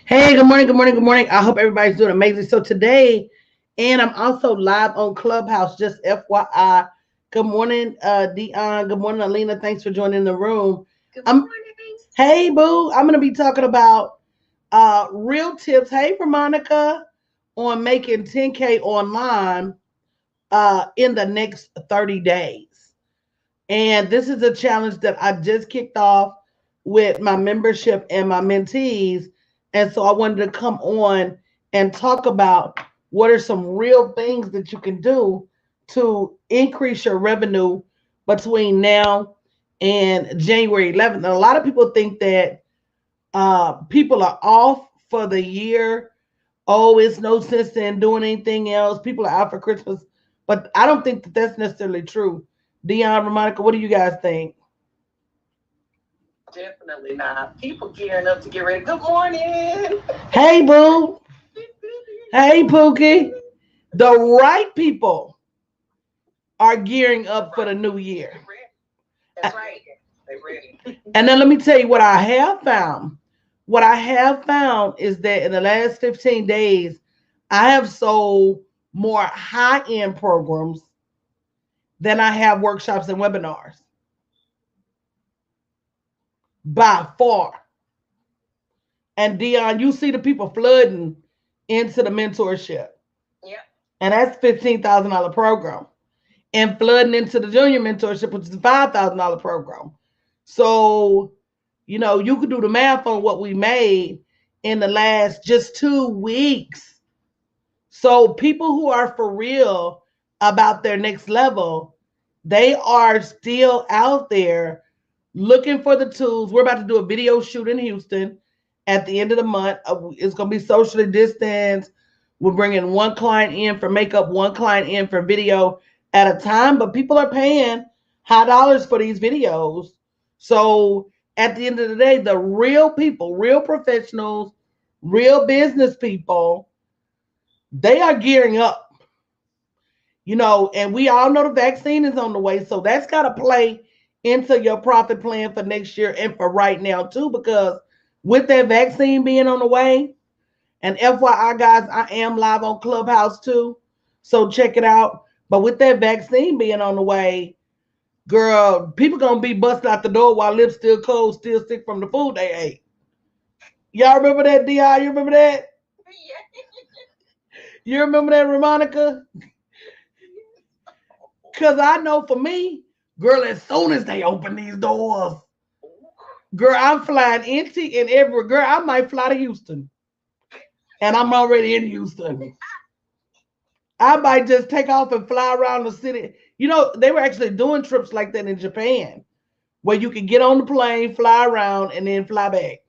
Hey, good morning, good morning, good morning. I hope everybody's doing amazing. So today, and I'm also live on Clubhouse, just FYI. Good morning, Dion. Good morning, Alina. Thanks for joining the room. Good I'm morning. Hey boo. I'm gonna be talking about real tips. Hey for Monica on making 10K online in the next 30 days. And this is a challenge that I just kicked off with my membership and my mentees. And so I wanted to come on and talk about what are some real things that you can do to increase your revenue between now and January 11th. And a lot of people think that people are off for the year. Oh, it's no sense in doing anything else. People are out for Christmas. But I don't think that that's necessarily true. Dion, Monica, what do you guys think? Definitely not. People gearing up to get ready. Good morning. Hey, boo. Hey, Pookie. The right people are gearing up for the new year. They ready. That's right. They ready. And then let me tell you what I have found. What I have found is that in the last 15 days, I have sold more high end programs than I have workshops and webinars by far. And Dion, you see the people flooding into the mentorship. Yep. And that's $15,000 program. And flooding into the junior mentorship, which is a $5,000 program. So, you could do the math on what we made in the last just 2 weeks. So people who are for real about their next level, they are still out there looking for the tools. We're about to do a video shoot in Houston at the end of the month. It's going to be socially distanced. We're bringing one client in for makeup, one client in for video at a time, but people are paying high dollars for these videos. So at the end of the day, the real people, real professionals, real business people, they are gearing up, and we all know the vaccine is on the way. So that's got to play into your profit plan for next year and for right now, too, because with that vaccine being on the way, and FYI, guys, I am live on Clubhouse too. So check it out. But with that vaccine being on the way, girl, people going to be busting out the door while lips still cold, still sick from the food they ate. Y'all remember that, DI? You remember that? You remember that, Ramonica? Because I know for me, girl, as soon as they open these doors, girl, I'm flying into and everywhere. Girl, I might fly to Houston. And I'm already in Houston. I might just take off and fly around the city. They were actually doing trips like that in Japan, where you could get on the plane, fly around, and then fly back.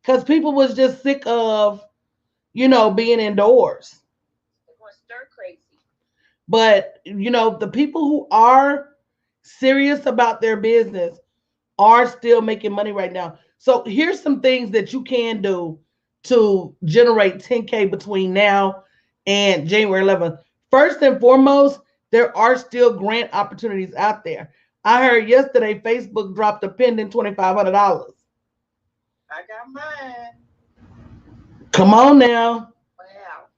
Because people was just sick of, being indoors. They're stir crazy. But, the people who are serious about their business are still making money right now. So here's some things that you can do to generate 10K between now and January 11th. First and foremost, there are still grant opportunities out there. I heard yesterday Facebook dropped a pending $2,500. I got mine. Come on now. Wow.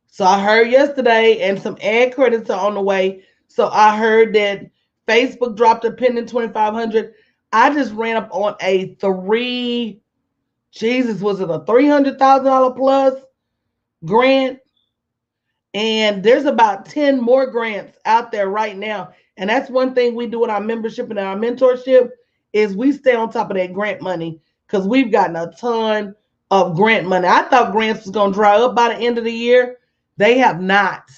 So I heard yesterday, and some ad credits are on the way. So I heard that Facebook dropped a pending 2,500. I just ran up on a Jesus, was it a $300,000 plus grant? And there's about 10 more grants out there right now. And that's one thing we do in our membership and our mentorship is we stay on top of that grant money because we've gotten a ton of grant money. I thought grants was going to dry up by the end of the year. They have not.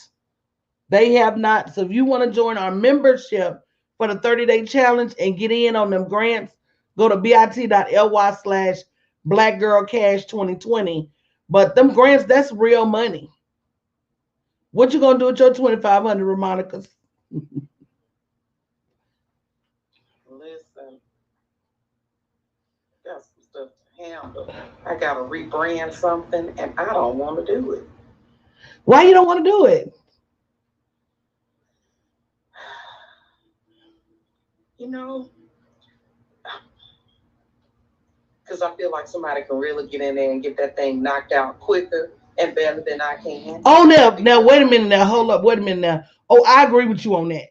They have not. So if you want to join our membership for the 30-day challenge and get in on them grants, go to bit.ly/blackgirlcash2020. But them grants, that's real money. What you gonna do with your 2,500, Monica? Listen, got some stuff to handle. I gotta rebrand something, and I don't want to do it. Why you don't want to do it? You know, because I feel like somebody can really get in there and get that thing knocked out quicker and better than I can. Oh, now, wait a minute now. Hold up. Wait a minute now. Oh, I agree with you on that. Okay.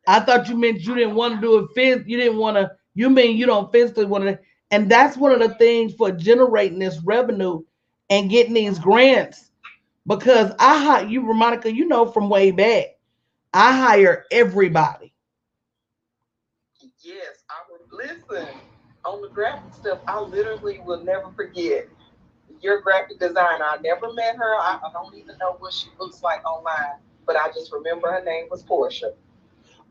I thought you meant you didn't want to do it. You didn't want to. You mean you don't physically want to. And that's one of the things for generating this revenue and getting these grants. Because you, Monica, you know from way back, I hire everybody. Yes, I would listen on the graphic stuff. I literally will never forget your graphic designer. I never met her. I don't even know what she looks like online, but I just remember her name was Portia.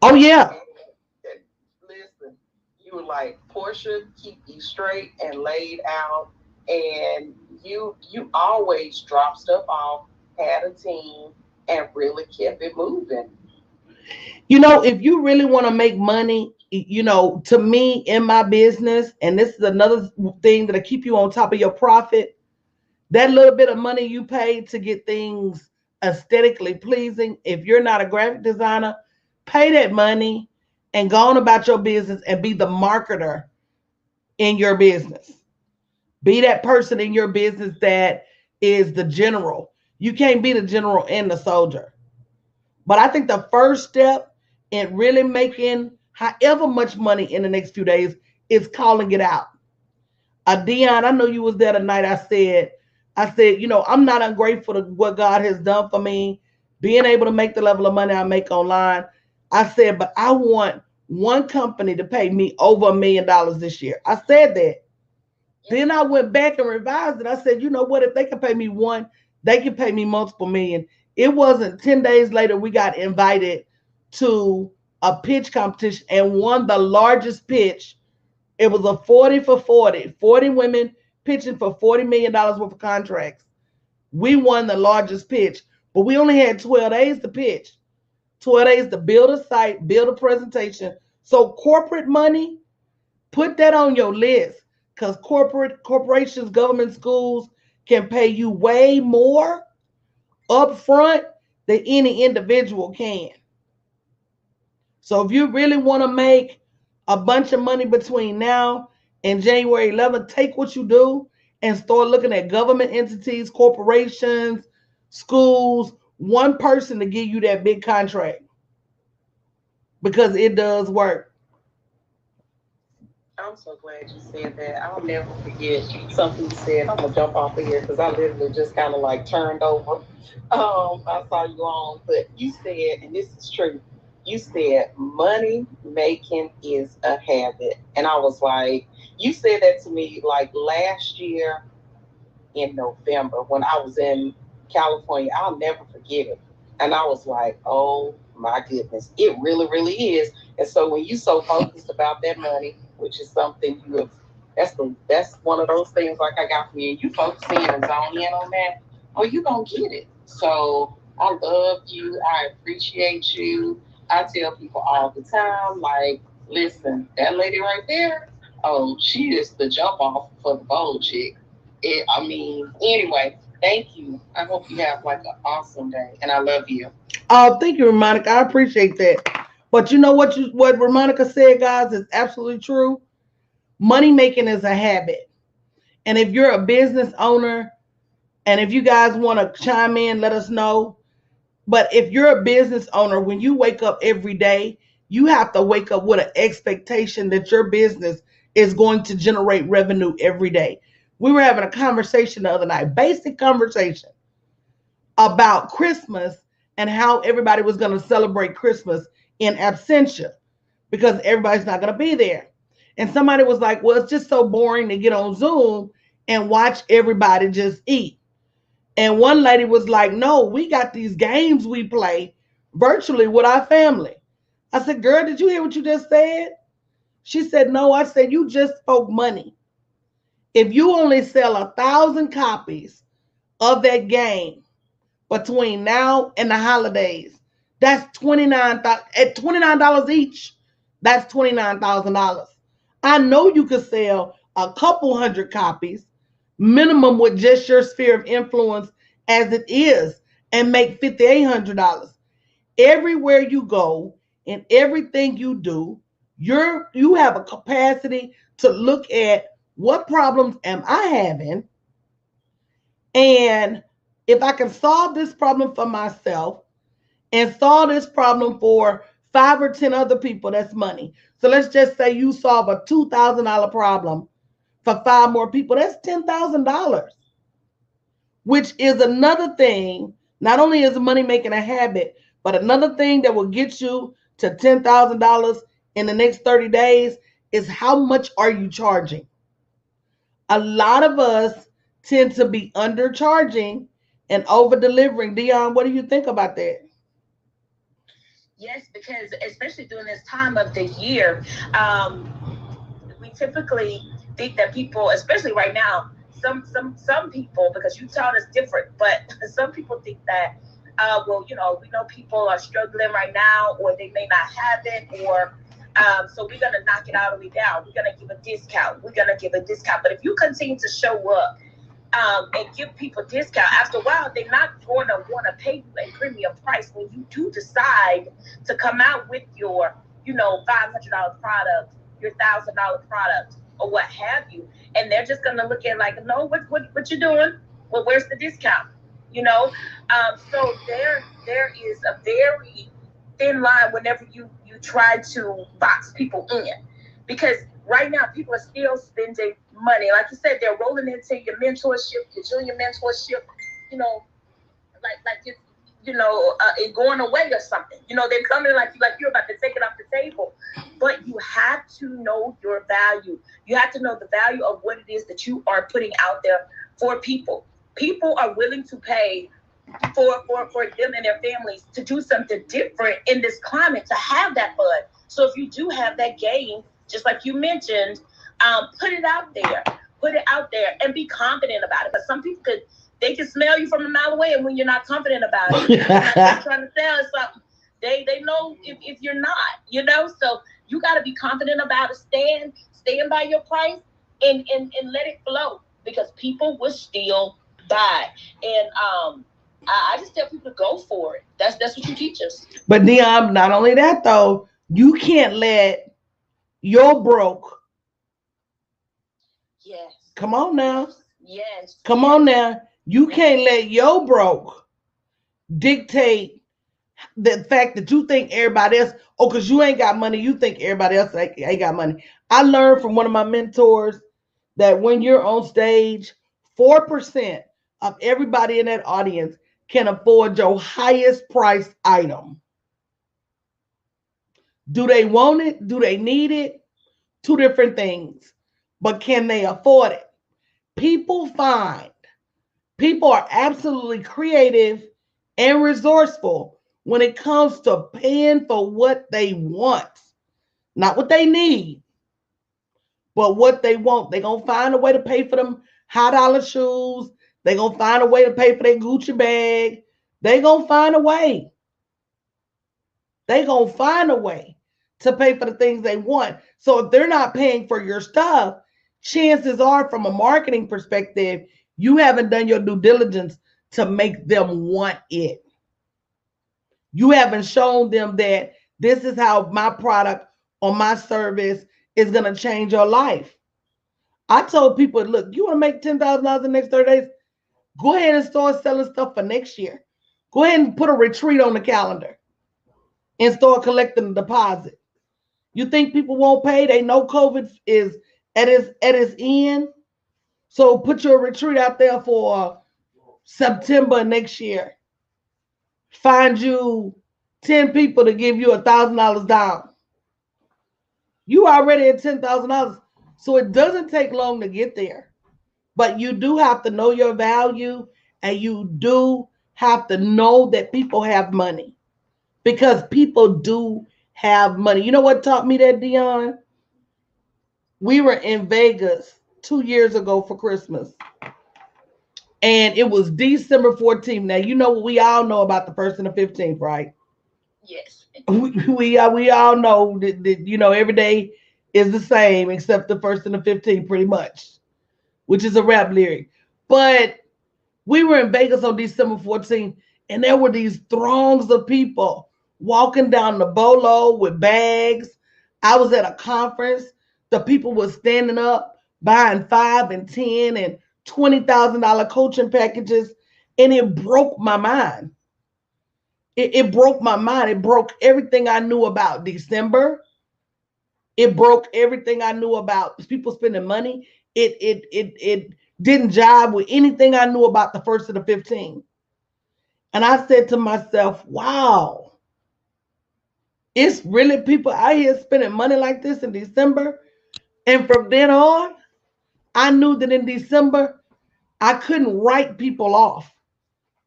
Oh yeah. And listen, you were like, Portia, keep you straight and laid out, and you always drop stuff off, had a team, and really kept it moving. You know, if you really want to make money, you know, to me in my business, and this is another thing that'll keep you on top of your profit, that little bit of money you pay to get things aesthetically pleasing, if you're not a graphic designer, pay that money and go on about your business and be the marketer in your business. Be that person in your business that is the general. You can't be the general and the soldier. But I think the first step in really making however much money in the next few days is calling it out. Dion, I know you was there tonight. I said, you know, I'm not ungrateful to what God has done for me, being able to make the level of money I make online. I said, but I want one company to pay me over $1 million this year. I said that. Then I went back and revised it. I said, you know what? If they can pay me one, they can pay me multiple million. It wasn't 10 days later, we got invited to a pitch competition and won the largest pitch. It was a 40 for 40, 40 women pitching for $40 million worth of contracts. We won the largest pitch, but we only had 12 days to pitch, 12 days to build a site, build a presentation. So corporate money, put that on your list, because corporations, government, schools can pay you way more upfront than any individual can. So if you really want to make a bunch of money between now and January 11th, take what you do and start looking at government entities, corporations, schools, one person to give you that big contract, because it does work. I'm so glad you said that. I'll never forget something you said. I'm gonna jump off of here because I literally just kind of like turned over. I saw you on, but you said, and this is true. You said money making is a habit, and I was like, you said that to me like last year in November when I was in California. I'll never forget it. And I was like, oh my goodness, it really, really is. And so when you so focused about that money, which is something you have, that's one of those things like I got from you. You focus in and zone in on that, oh, you gonna get it. So I love you. I appreciate you. I tell people all the time, like, listen, that lady right there, oh, she is the jump off for the bold chick. I mean, anyway, thank you. I hope you have like an awesome day, and I love you. Oh, thank you, Monica. I appreciate that. But you know what Monica said, guys, is absolutely true. Money making is a habit. And if you're a business owner, and if you guys want to chime in, let us know. But if you're a business owner, when you wake up every day, you have to wake up with an expectation that your business is going to generate revenue every day. We were having a conversation the other night, basic conversation about Christmas and how everybody was going to celebrate Christmas in absentia because everybody's not going to be there. And somebody was like, well, it's just so boring to get on Zoom and watch everybody just eat. And one lady was like, no, we got these games we play virtually with our family. I said, girl, did you hear what you just said? She said, no. I said, you just spoke money. If you only sell 1,000 copies of that game between now and the holidays, that's at $29 each. That's $29,000. I know you could sell a couple hundred copies minimum with just your sphere of influence as it is and make $5,800. Everywhere you go and everything you do, you have a capacity to look at what problems am I having, and if I can solve this problem for myself and solve this problem for 5 or 10 other people, that's money. So let's just say you solve a $2,000 problem for 5 more people, that's $10,000, which is another thing. Not only is money making a habit, but another thing that will get you to $10,000 in the next 30 days is how much are you charging? A lot of us tend to be undercharging and over delivering. Dion, what do you think about that? Yes, because especially during this time of the year, um, we typically think that people, especially right now, some people, because you taught us different, but some people think that, well, we know people are struggling right now, or they may not have it, or so we're gonna knock it all the way down. We're gonna give a discount. We're gonna give a discount. But if you continue to show up and give people discount, after a while, they're not going to want to pay you a premium price when you do decide to come out with your, $500 product, your $1,000 product, or what have you. And they're just going to look at like, no, what you doing? Well, where's the discount? So there is a very thin line whenever you try to box people in, because right now people are still spending money. Like you said, they're rolling into your mentorship, your junior mentorship, like it's it going away or something. They're coming like you're about to take it off the table. But you have to know your value. You have to know the value of what it is that you are putting out there for people. People are willing to pay for them and their families to do something different in this climate, to have that fun. So if you do have that game, just like you mentioned, put it out there and be confident about it. But some people they can smell you from a mile away, and when you're not confident about it, you're not trying to sell something, they know if you're not, so you got to be confident about it. Stand by your price and let it flow, because people will still buy. And I just tell people to go for it. That's what you teach us. But Dion, not only that though, you can't let your broke. Yes. Come on now. Yes. Come on now. You can't let your broke dictate the fact that you think everybody else, because you ain't got money, you think everybody else ain't got money. I learned from one of my mentors that when you're on stage, 4% of everybody in that audience can afford your highest priced item. Do they want it? Do they need it? Two different things. But can they afford it? People are absolutely creative and resourceful when it comes to paying for what they want. Not what they need, but what they want. They're going to find a way to pay for them high dollar shoes. They're going to find a way to pay for their Gucci bag. They're going to find a way. They're going to find a way to pay for the things they want. So if they're not paying for your stuff, chances are, from a marketing perspective, you haven't done your due diligence to make them want it. You haven't shown them that this is how my product or my service is going to change your life. I told people, look, you want to make $10,000 in the next 30 days? Go ahead and start selling stuff for next year. Go ahead and put a retreat on the calendar and start collecting the deposit. You think people won't pay? They know COVID is at its end. So put your retreat out there for September next year. Find you 10 people to give you $1,000 down. You already at $10,000. So it doesn't take long to get there. But you do have to know your value, and you do have to know that people have money, because people do have money. You know what taught me that, Dion? We were in Vegas 2 years ago for Christmas, and it was December 14th. Now, you know what we all know about the 1st and the 15th, right? Yes. We all know that every day is the same except the 1st and the 15th, pretty much, which is a rap lyric. But we were in Vegas on December 14th, and there were these throngs of people walking down the Bolo with bags. I was at a conference. the people were standing up, buying $5,000 and $10,000 and $20,000 coaching packages, and it broke my mind. It broke my mind. It broke everything I knew about December. It broke everything I knew about people spending money. It didn't jive with anything I knew about the 1st of the 15. And I said to myself, wow, it's really people out here spending money like this in December. And from then on, I knew that in December, I couldn't write people off.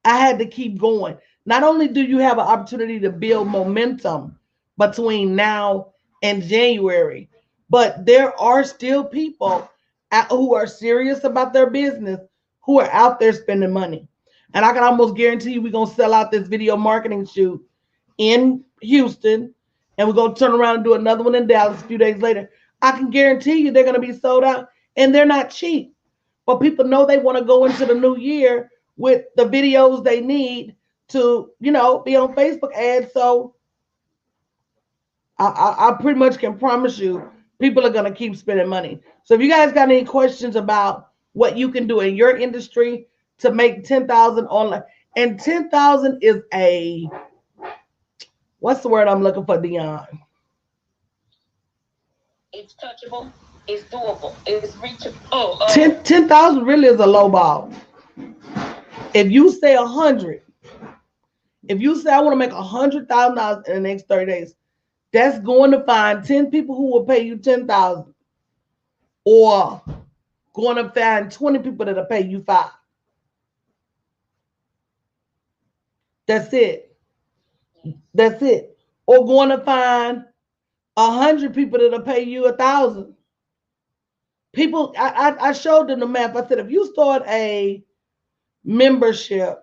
I had to keep going. Not only do you have an opportunity to build momentum between now and January, but there are still people who are serious about their business who are out there spending money. And I can almost guarantee you we're going to sell out this video marketing shoot in Houston, and we're going to turn around and do another one in Dallas a few days later. I can guarantee you they're going to be sold out, and they're not cheap. But people know they want to go into the new year with the videos they need to, be on Facebook ads. So I pretty much can promise you people are going to keep spending money. So if you guys got any questions about what you can do in your industry to make 10,000 online, and 10,000 is what's the word I'm looking for, Dion? It's touchable. It's doable. It's reachable. 10,000 really is a low ball. If you say 100, if you say I want to make $100,000 in the next 30 days, that's going to find 10 people who will pay you 10,000, or going to find 20 people that'll pay you 5. That's it. That's it. Or going to find 100 people that'll pay you 1,000. People, I showed them the math. I said, if you start a membership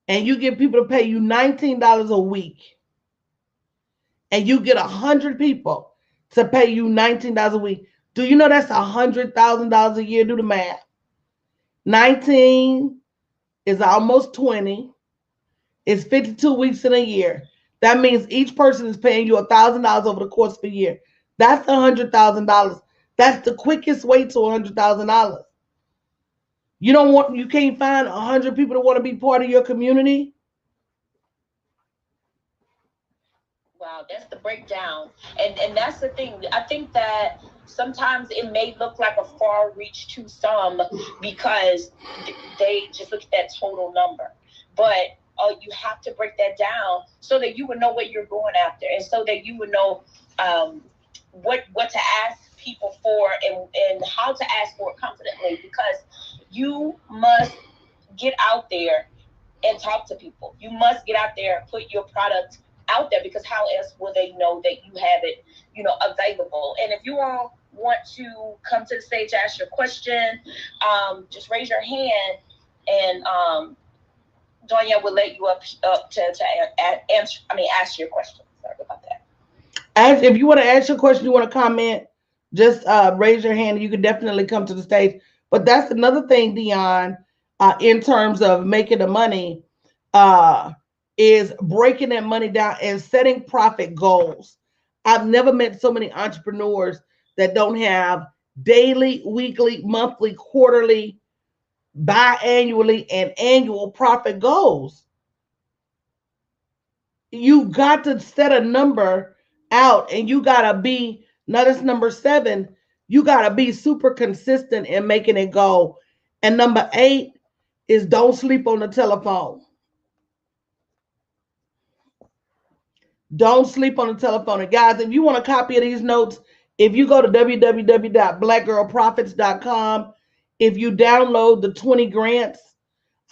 and you get people to pay you $19 a week, and you get 100 people to pay you $19 a week, do you know that's $100,000 a year? Do the math. 19 is almost 20. It's 52 weeks in a year. That means each person is paying you $1,000 over the course of a year. That's $100,000. That's the quickest way to $100,000. You can't find 100 people that want to be part of your community. Wow, that's the breakdown. And that's the thing. I think that sometimes it may look like a far reach to some because they just look at that total number. But you have to break that down so that you would know what you're going after, and so that you would know what to ask people for and how to ask for it confidently, because you must get out there and talk to people. You must get out there and put your product out there, because how else will they know that you have it, available? And if you all want to come to the stage, ask your question, just raise your hand, and Donya will let you up to answer. Ask your question. Sorry about that. If you want to ask your question, you want to comment, just raise your hand. You can definitely come to the stage. But that's another thing, Dion, in terms of making the money, is breaking that money down and setting profit goals. I've never met so many entrepreneurs that don't have daily, weekly, monthly, quarterly, biannually, and annual profit goals. You got to set a number out, and you got to be, notice number 7, you got to be super consistent in making it go. And number 8 is don't sleep on the telephone. Don't sleep on the telephone. And guys, if you want a copy of these notes, if you go to www.blackgirlprofits.com, if you download the 20 grants,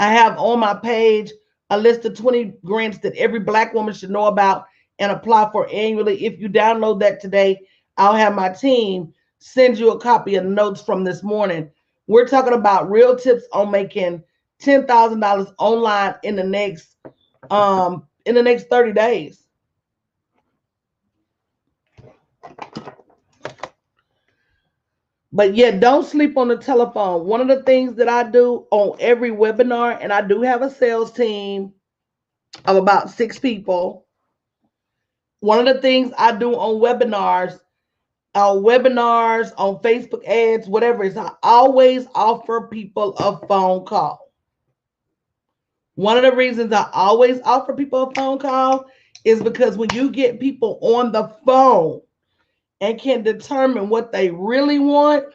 I have on my page a list of 20 grants that every Black woman should know about and apply for annually. If you download that today, I'll have my team send you a copy of the notes from this morning. We're talking about real tips on making $10,000 online in the next 30 days. But yeah, don't sleep on the telephone. One of the things that I do on every webinar, and I do have a sales team of about 6 people. One of the things I do on webinars, on webinars, on Facebook ads, whatever it is, I always offer people a phone call. One of the reasons I always offer people a phone call is because when you get people on the phone and can determine what they really want,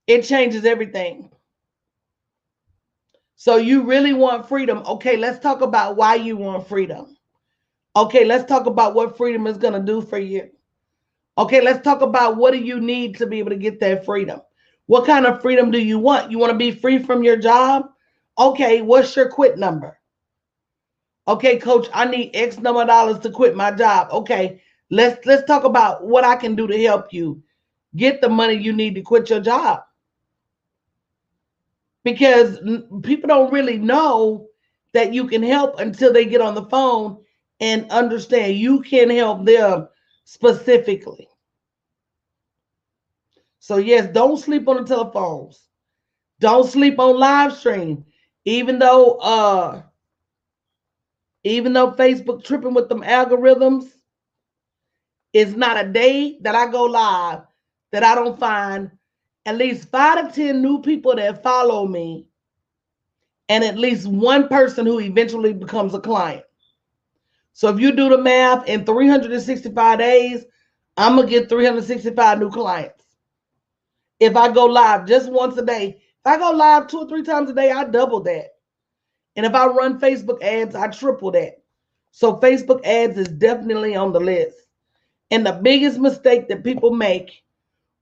it changes everything. So you really want freedom. Okay, let's talk about why you want freedom. Okay, let's talk about what freedom is going to do for you. Okay, let's talk about what do you need to be able to get that freedom. What kind of freedom do you want? You want to be free from your job? Okay, what's your quit number? Okay, coach, I need X number of dollars to quit my job. Okay, let's talk about what I can do to help you get the money you need to quit your job. Because people don't really know that you can help until they get on the phone and understand you can help them specifically. So yes, don't sleep on the telephones. Don't sleep on live stream. Even though Facebook tripping with them algorithms, it's not a day that I go live that I don't find at least 5 to 10 new people that follow me and at least one person who eventually becomes a client. So if you do the math, in 365 days, I'm going to get 365 new clients. If I go live just once a day, if I go live 2 or 3 times a day, I double that. And if I run Facebook ads, I triple that. So Facebook ads is definitely on the list. And the biggest mistake that people make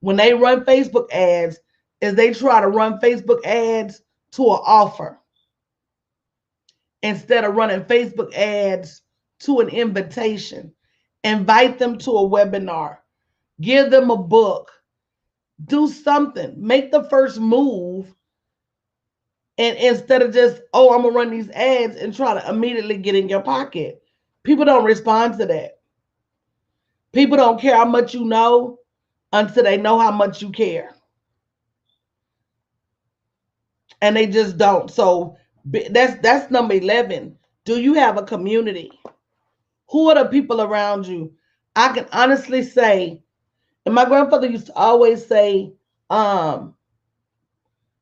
when they run Facebook ads is they try to run Facebook ads to an offer instead of running Facebook ads to an invitation. Invite them to a webinar. Give them a book. Do something. Make the first move. And instead of just, oh, I'm going to run these ads and try to immediately get in your pocket. People don't respond to that. People don't care how much you know until they know how much you care. And they just don't. So that's number 11. Do you have a community? Who are the people around you? I can honestly say, and my grandfather used to always say,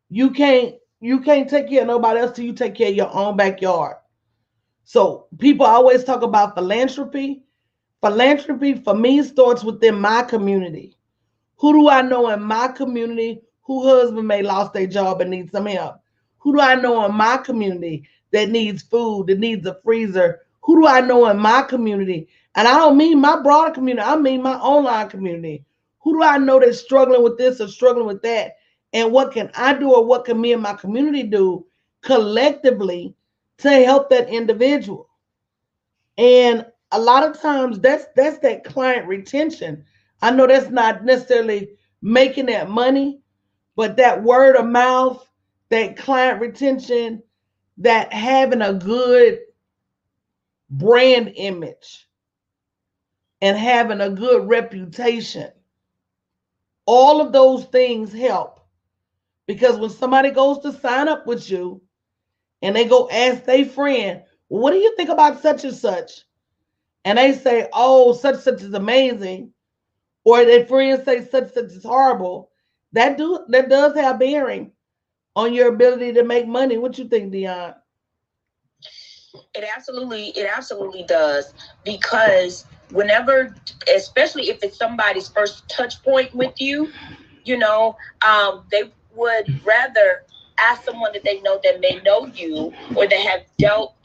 you can't take care of nobody else till you take care of your own backyard. So people always talk about philanthropy. Philanthropy for me starts within my community. Who do I know in my community whose husband may lost their job and needs some help? Who do I know in my community that needs food, that needs a freezer? Who do I know in my community? And I don't mean my broader community. I mean my online community. Who do I know that's struggling with this or struggling with that? And what can I do or what can me and my community do collectively to help that individual? And a lot of times that's that client retention. I know that's not necessarily making that money, but that word of mouth, that client retention, that having a good brand image and having a good reputation, all of those things help. Because when somebody goes to sign up with you and they go ask their friend, well, what do you think about such and such? And they say, oh, such and such is amazing. Or their friends say such and such is horrible. That does have bearing on your ability to make money. What you think, Dion? It absolutely does. Because whenever, especially if it's somebody's first touch point with you, they would rather ask someone that they know that may know you or that have dealt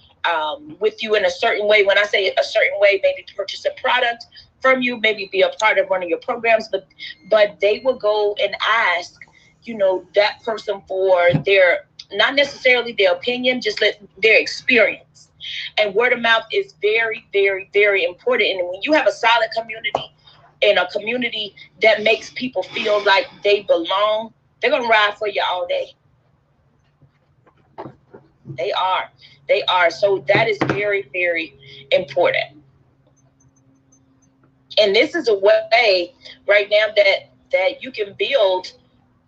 with you in a certain way. When I say a certain way, maybe purchase a product from you, maybe be a part of one of your programs, but they will go and ask, that person for their, not necessarily their opinion, just their experience. And word of mouth is very, very, very important. And when you have a solid community and a community that makes people feel like they belong, they're going to ride for you all day. They are. So that is very, very important. And this is a way right now that you can build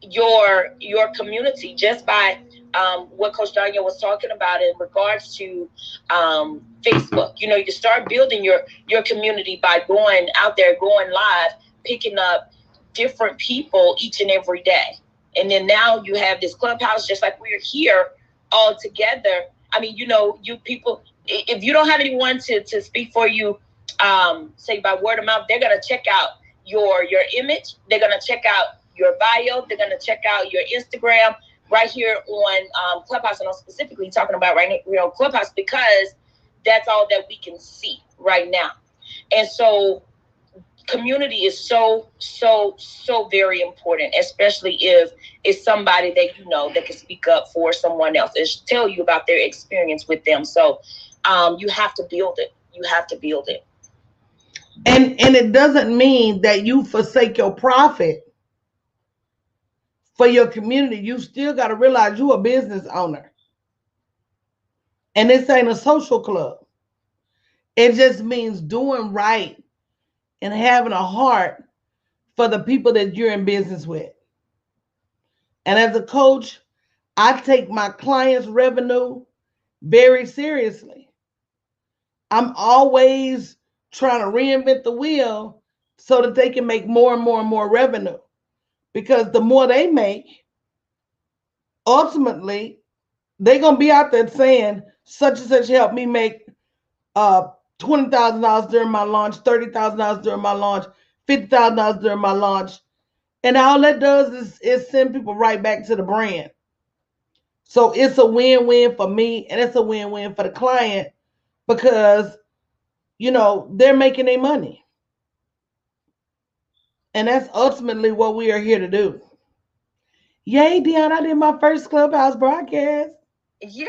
your community just by what Coach Danya was talking about in regards to Facebook. You start building your community by going out there, going live, picking up different people each and every day. And then now you have this clubhouse, just like we're here all together. I mean, you know, you people, if you don't have anyone to speak for you, say by word of mouth, they're going to check out your image. They're going to check out your bio. They're going to check out your Instagram right here on Clubhouse. And I'm specifically talking about right now, Clubhouse, because that's all that we can see right now. And so community is so very important, especially if it's somebody that you know that can speak up for someone else and tell you about their experience with them. So you have to build it. You have to build it. And it doesn't mean that you forsake your profit for your community. You still got to realize you're a business owner. And this ain't a social club. It just means doing right and having a heart for the people that you're in business with. And as a coach, I take my clients' revenue very seriously. I'm always trying to reinvent the wheel so that they can make more and more and more revenue. Because the more they make, ultimately, they're going to be out there saying, such and such helped me make $20,000 during my launch, $30,000 during my launch, $50,000 during my launch. And all that does is send people right back to the brand. So it's a win-win for me, and it's a win-win for the client because, you know, they're making their money. And that's ultimately what we are here to do. Yay, Deanna, I did my first Clubhouse broadcast. Yay!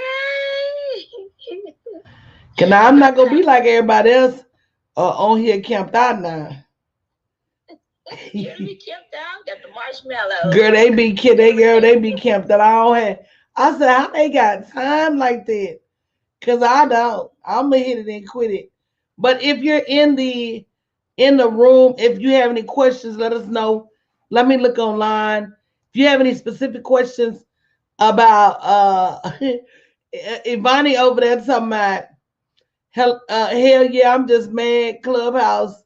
Cause I'm not going to be like everybody else on here camped out now. You be camped out, got the marshmallows. Girl, they be camped out. I said, how they got time like that? Cause I don't. I'm gonna hit it and quit it. But if you're in the room, if you have any questions, let us know. Let me look online. If you have any specific questions about Ivani over there talking about hell yeah, I'm just mad Clubhouse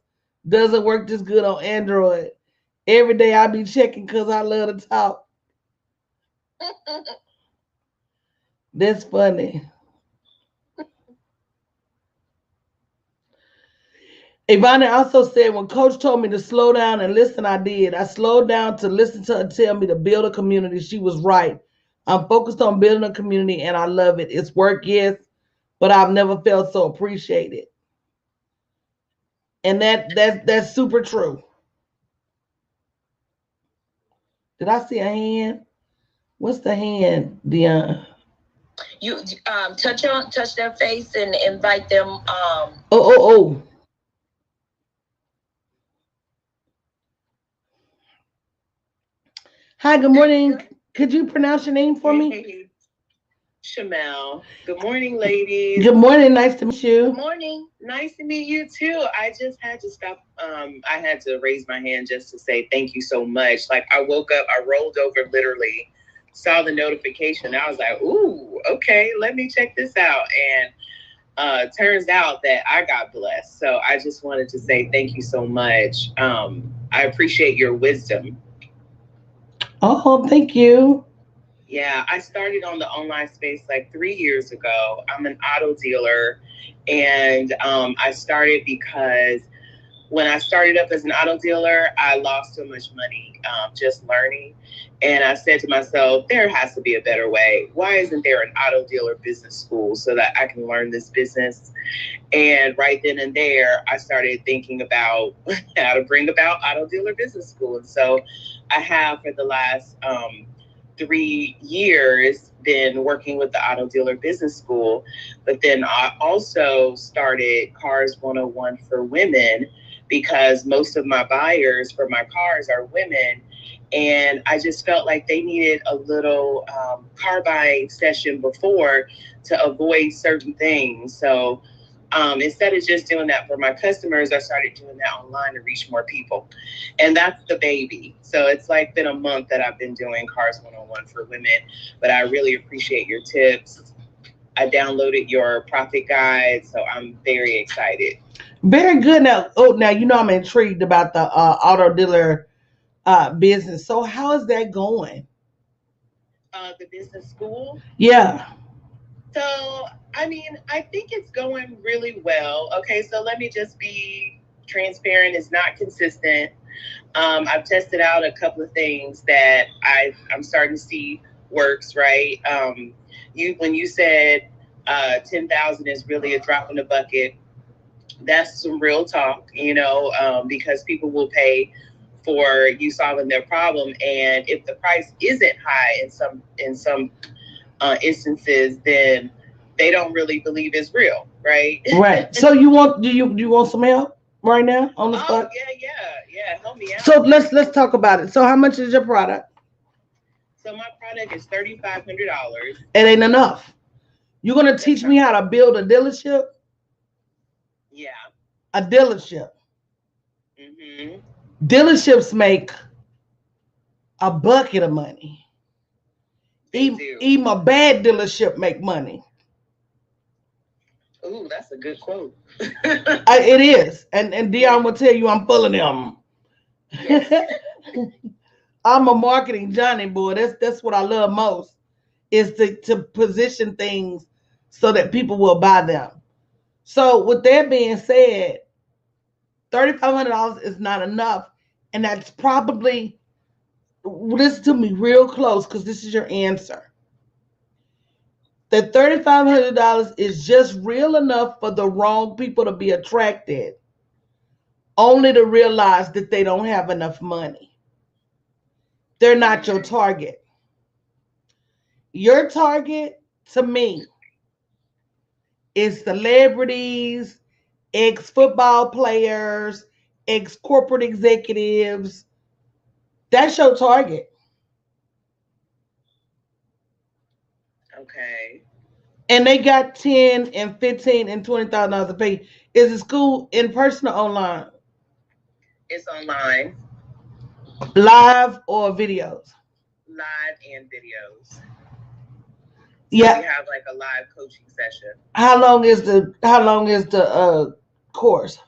doesn't work this good on Android. Every day I be checking because I love to talk. That's funny. Ivana also said, when Coach told me to slow down and listen, I did. I slowed down to listen to her tell me to build a community. She was right. I'm focused on building a community and I love it. It's work, yes, but I've never felt so appreciated. And that's super true. Did I see a hand? What's the hand, Deanna? You touch their face and invite them. Oh. Hi, good morning. Could you pronounce your name for me? Shamel. Good morning, ladies. Good morning. Nice to meet you. Good morning. Nice to meet you too. I just had to stop. I had to raise my hand just to say thank you so much. Like I woke up, I rolled over literally, saw the notification. I was like, ooh, okay, let me check this out. And turns out that I got blessed. So I just wanted to say thank you so much. I appreciate your wisdom. Oh, thank you. Yeah, I started on the online space like 3 years ago. I'm an auto dealer, and I started because when I started up as an auto dealer, I lost so much money just learning. And I said to myself, there has to be a better way. Why isn't there an auto dealer business school so that I can learn this business? And right then and there, I started thinking about how to bring about auto dealer business school. And so I have for the last 3 years been working with the Auto Dealer Business School, but then I also started Cars 101 for Women because most of my buyers for my cars are women. And I just felt like they needed a little car buying session before to avoid certain things. So instead of just doing that for my customers, I started doing that online to reach more people. And that's the baby. So it's like been a month that I've been doing Cars 101 for Women, but I really appreciate your tips. I downloaded your profit guide, so I'm very excited. Very good. Now, now you know I'm intrigued about the auto dealer business. So how is that going? The business school. Yeah. So, I mean, I think it's going really well. Okay, so let me just be transparent. It's not consistent. I've tested out a couple of things that I'm starting to see works, right? When you said 10,000 is really a drop in the bucket, that's some real talk, because people will pay for you solving their problem, and if the price isn't high in some instances, then they don't really believe it's real, right? Right. So do you want some help right now on the spot? Yeah. Help me out. So let's talk about it. So how much is your product? So my product is $3,500. It ain't enough. You're gonna teach me how to build a dealership? Yeah. A dealership. Mm-hmm. Dealerships make a bucket of money. Even a bad dealership make money. Ooh, that's a good quote. It is. And Dion will tell you I'm full of them. Yes. I'm a marketing Johnny boy. That's what I love most, is to position things so that people will buy them. So with that being said, $3,500 is not enough. And that's probably, listen to me real close because this is your answer. That $3,500 is just real enough for the wrong people to be attracted, only to realize that they don't have enough money. They're not your target. Your target, to me, is celebrities, ex-football players, ex-corporate executives. That's your target. Okay. And they got 10 and 15 and $20,000 to pay. Is the school in person or online? It's online. Live or videos? Live and videos. So yeah. We have like a live coaching session. How long is the course?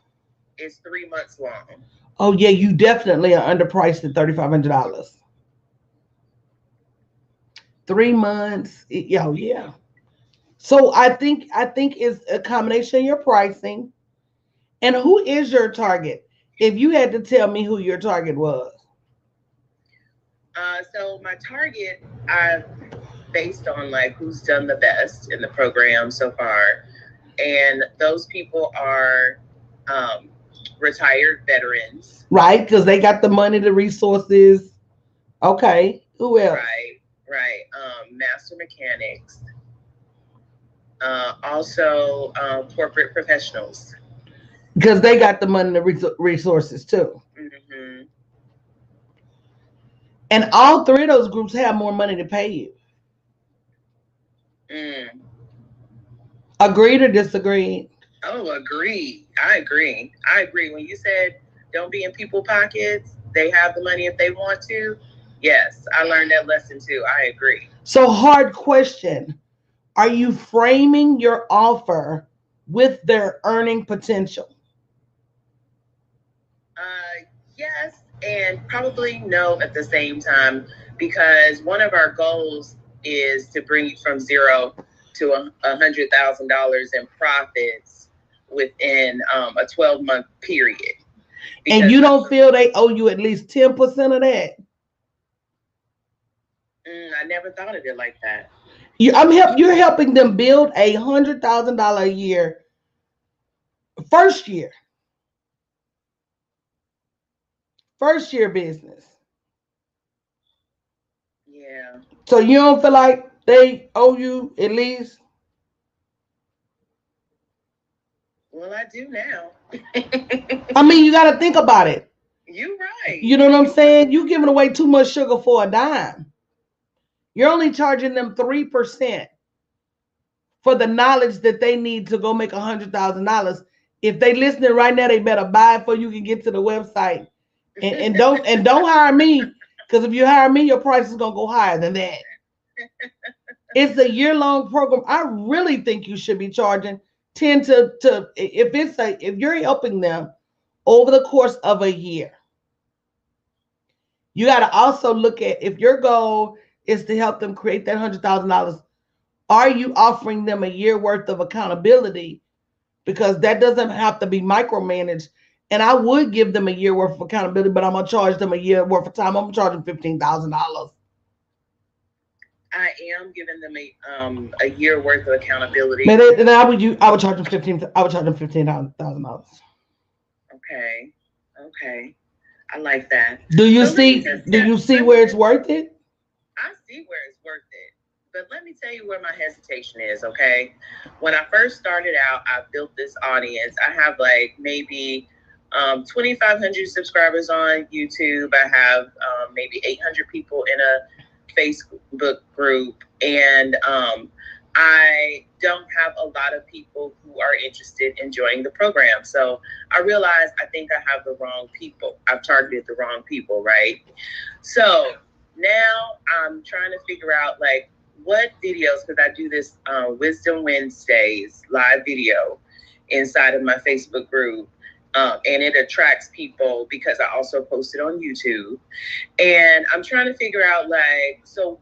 It's 3 months long. Oh yeah, you definitely are underpriced at $3,500. 3 months. Yeah. So I think it's a combination of your pricing and who is your target. If you had to tell me who your target was. So my target, I've based on like who's done the best in the program so far, and those people are retired veterans, right? Because they got the money, the resources. Okay, who else? Right. Master mechanics, also corporate professionals, because they got the money, the resources too. Mm-hmm. And all three of those groups have more money to pay you. Agreed or disagreed? Oh, agreed. I agree. When you said don't be in people's pockets, they have the money if they want to. Yes, I learned that lesson too. I agree. So, hard question. Are you framing your offer with their earning potential? Yes, and probably no at the same time, because one of our goals is to bring you from zero to $100,000 in profits within a 12-month period. And you don't feel they owe you at least 10% of that? I never thought of it like that. You're helping them build a $100,000 a year first year business. Yeah. So you don't feel like they owe you at least? Well, I do now. I mean, you got to think about it. You're right. You know what I'm saying? You're giving away too much sugar for a dime. You're only charging them 3% for the knowledge that they need to go make $100,000. If they listening right now, they better buy it before you can get to the website. And don't hire me, because if you hire me, your price is gonna go higher than that. It's a year-long program. I really think you should be charging tend to if you're helping them over the course of a year, you got to also look at, if your goal is to help them create that $100,000, are you offering them a year worth of accountability? Because that doesn't have to be micromanaged. And I would give them a year worth of accountability, but I'm gonna charge them a year worth of time. I'm charging $15,000. I am giving them a year worth of accountability. And I would charge them $15,000. Okay. I like that. Do you see where it's worth it? I see where it's worth it. But let me tell you where my hesitation is, okay? When I first started out, I built this audience. I have like maybe 2,500 subscribers on YouTube. I have maybe 800 people in a Facebook group. And I don't have a lot of people who are interested in joining the program. So I realized I think I have the wrong people. I've targeted the wrong people, right? So now I'm trying to figure out like what videos, because I do this Wisdom Wednesdays live video inside of my Facebook group. And it attracts people because I also post it on YouTube. And I'm trying to figure out like, so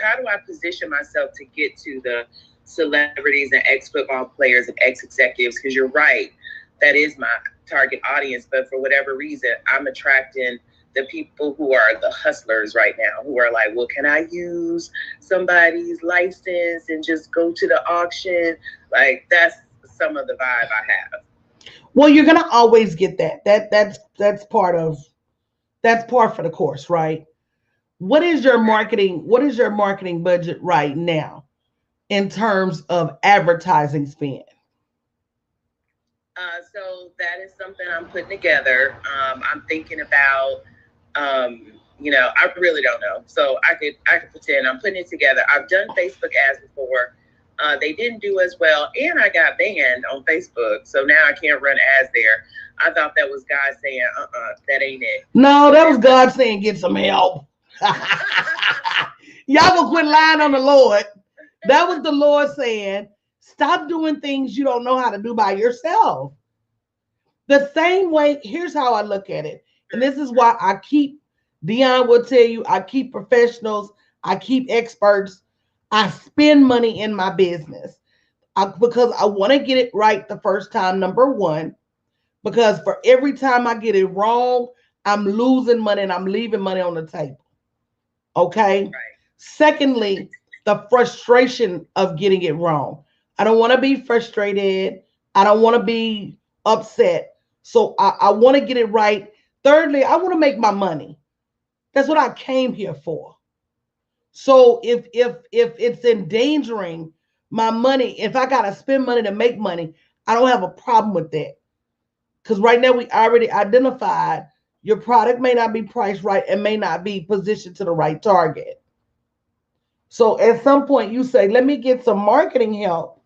how do I position myself to get to the celebrities and ex-football players and ex-executives? Because you're right, that is my target audience. But for whatever reason, I'm attracting the people who are the hustlers right now, who are like, well, can I use somebody's license and just go to the auction? Like, that's some of the vibe I have. Well, you're gonna always get that. That's part for the course, right? What is your marketing budget right now in terms of advertising spend? So that is something I'm putting together. I'm thinking about, I really don't know. So I could pretend I'm putting it together. I've done Facebook ads before. They didn't do as well, and I got banned on Facebook, so now I can't run ads there. I thought that was God saying, that ain't it. No, that was God saying, get some help. Y'all gonna quit lying on the Lord. That was the Lord saying, stop doing things you don't know how to do by yourself. The same way, here's how I look at it, and this is why Dion will tell you, I keep professionals, I keep experts. I spend money in my business because I want to get it right the first time, number one, because for every time I get it wrong, I'm losing money and I'm leaving money on the table. Okay? Right. Secondly, the frustration of getting it wrong. I don't want to be frustrated. I don't want to be upset. So I want to get it right. Thirdly, I want to make my money. That's what I came here for. So if it's endangering my money, if I gotta spend money to make money, I don't have a problem with that. Because right now we already identified your product may not be priced right and may not be positioned to the right target. So at some point you say, let me get some marketing help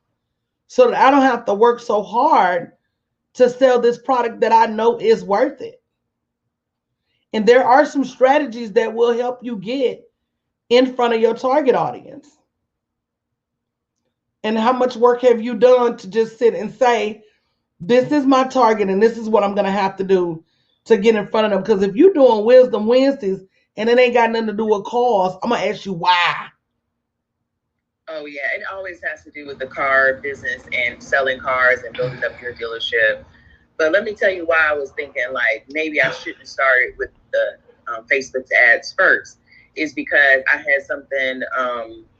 so that I don't have to work so hard to sell this product that I know is worth it. And there are some strategies that will help you get in front of your target audience. And how much work have you done to just sit and say, this is my target and this is what I'm going to have to do to get in front of them? Because if you're doing Wisdom Wednesdays and it ain't got nothing to do with cars, I'm going to ask you why. Oh, yeah. It always has to do with the car business and selling cars and building up your dealership. But let me tell you why I was thinking like maybe I shouldn't start with the Facebook ads first. Is because I had something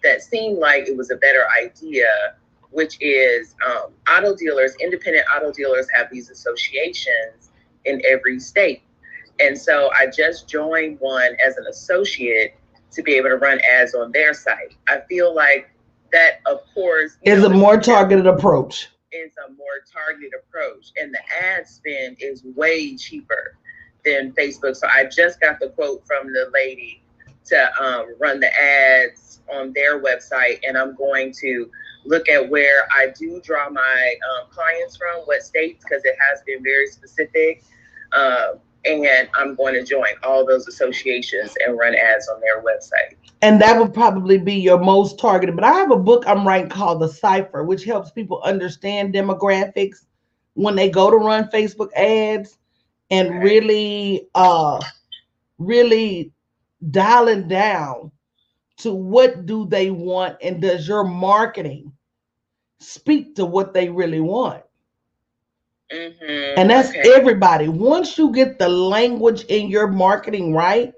that seemed like it was a better idea, which is auto dealers, independent auto dealers have these associations in every state. And so I just joined one as an associate to be able to run ads on their site. I feel like that, of course, is a more targeted approach. It's a more targeted approach. And the ad spend is way cheaper than Facebook. So I just got the quote from the lady to run the ads on their website, and I'm going to look at where I do draw my clients from, what states, because it has been very specific. and I'm going to join all those associations and run ads on their website. And that would probably be your most targeted. But I have a book I'm writing called The Cipher, which helps people understand demographics when they go to run Facebook ads, and really really dialing down to what do they want, and does your marketing speak to what they really want. And that's everybody. Once you get the language in your marketing right,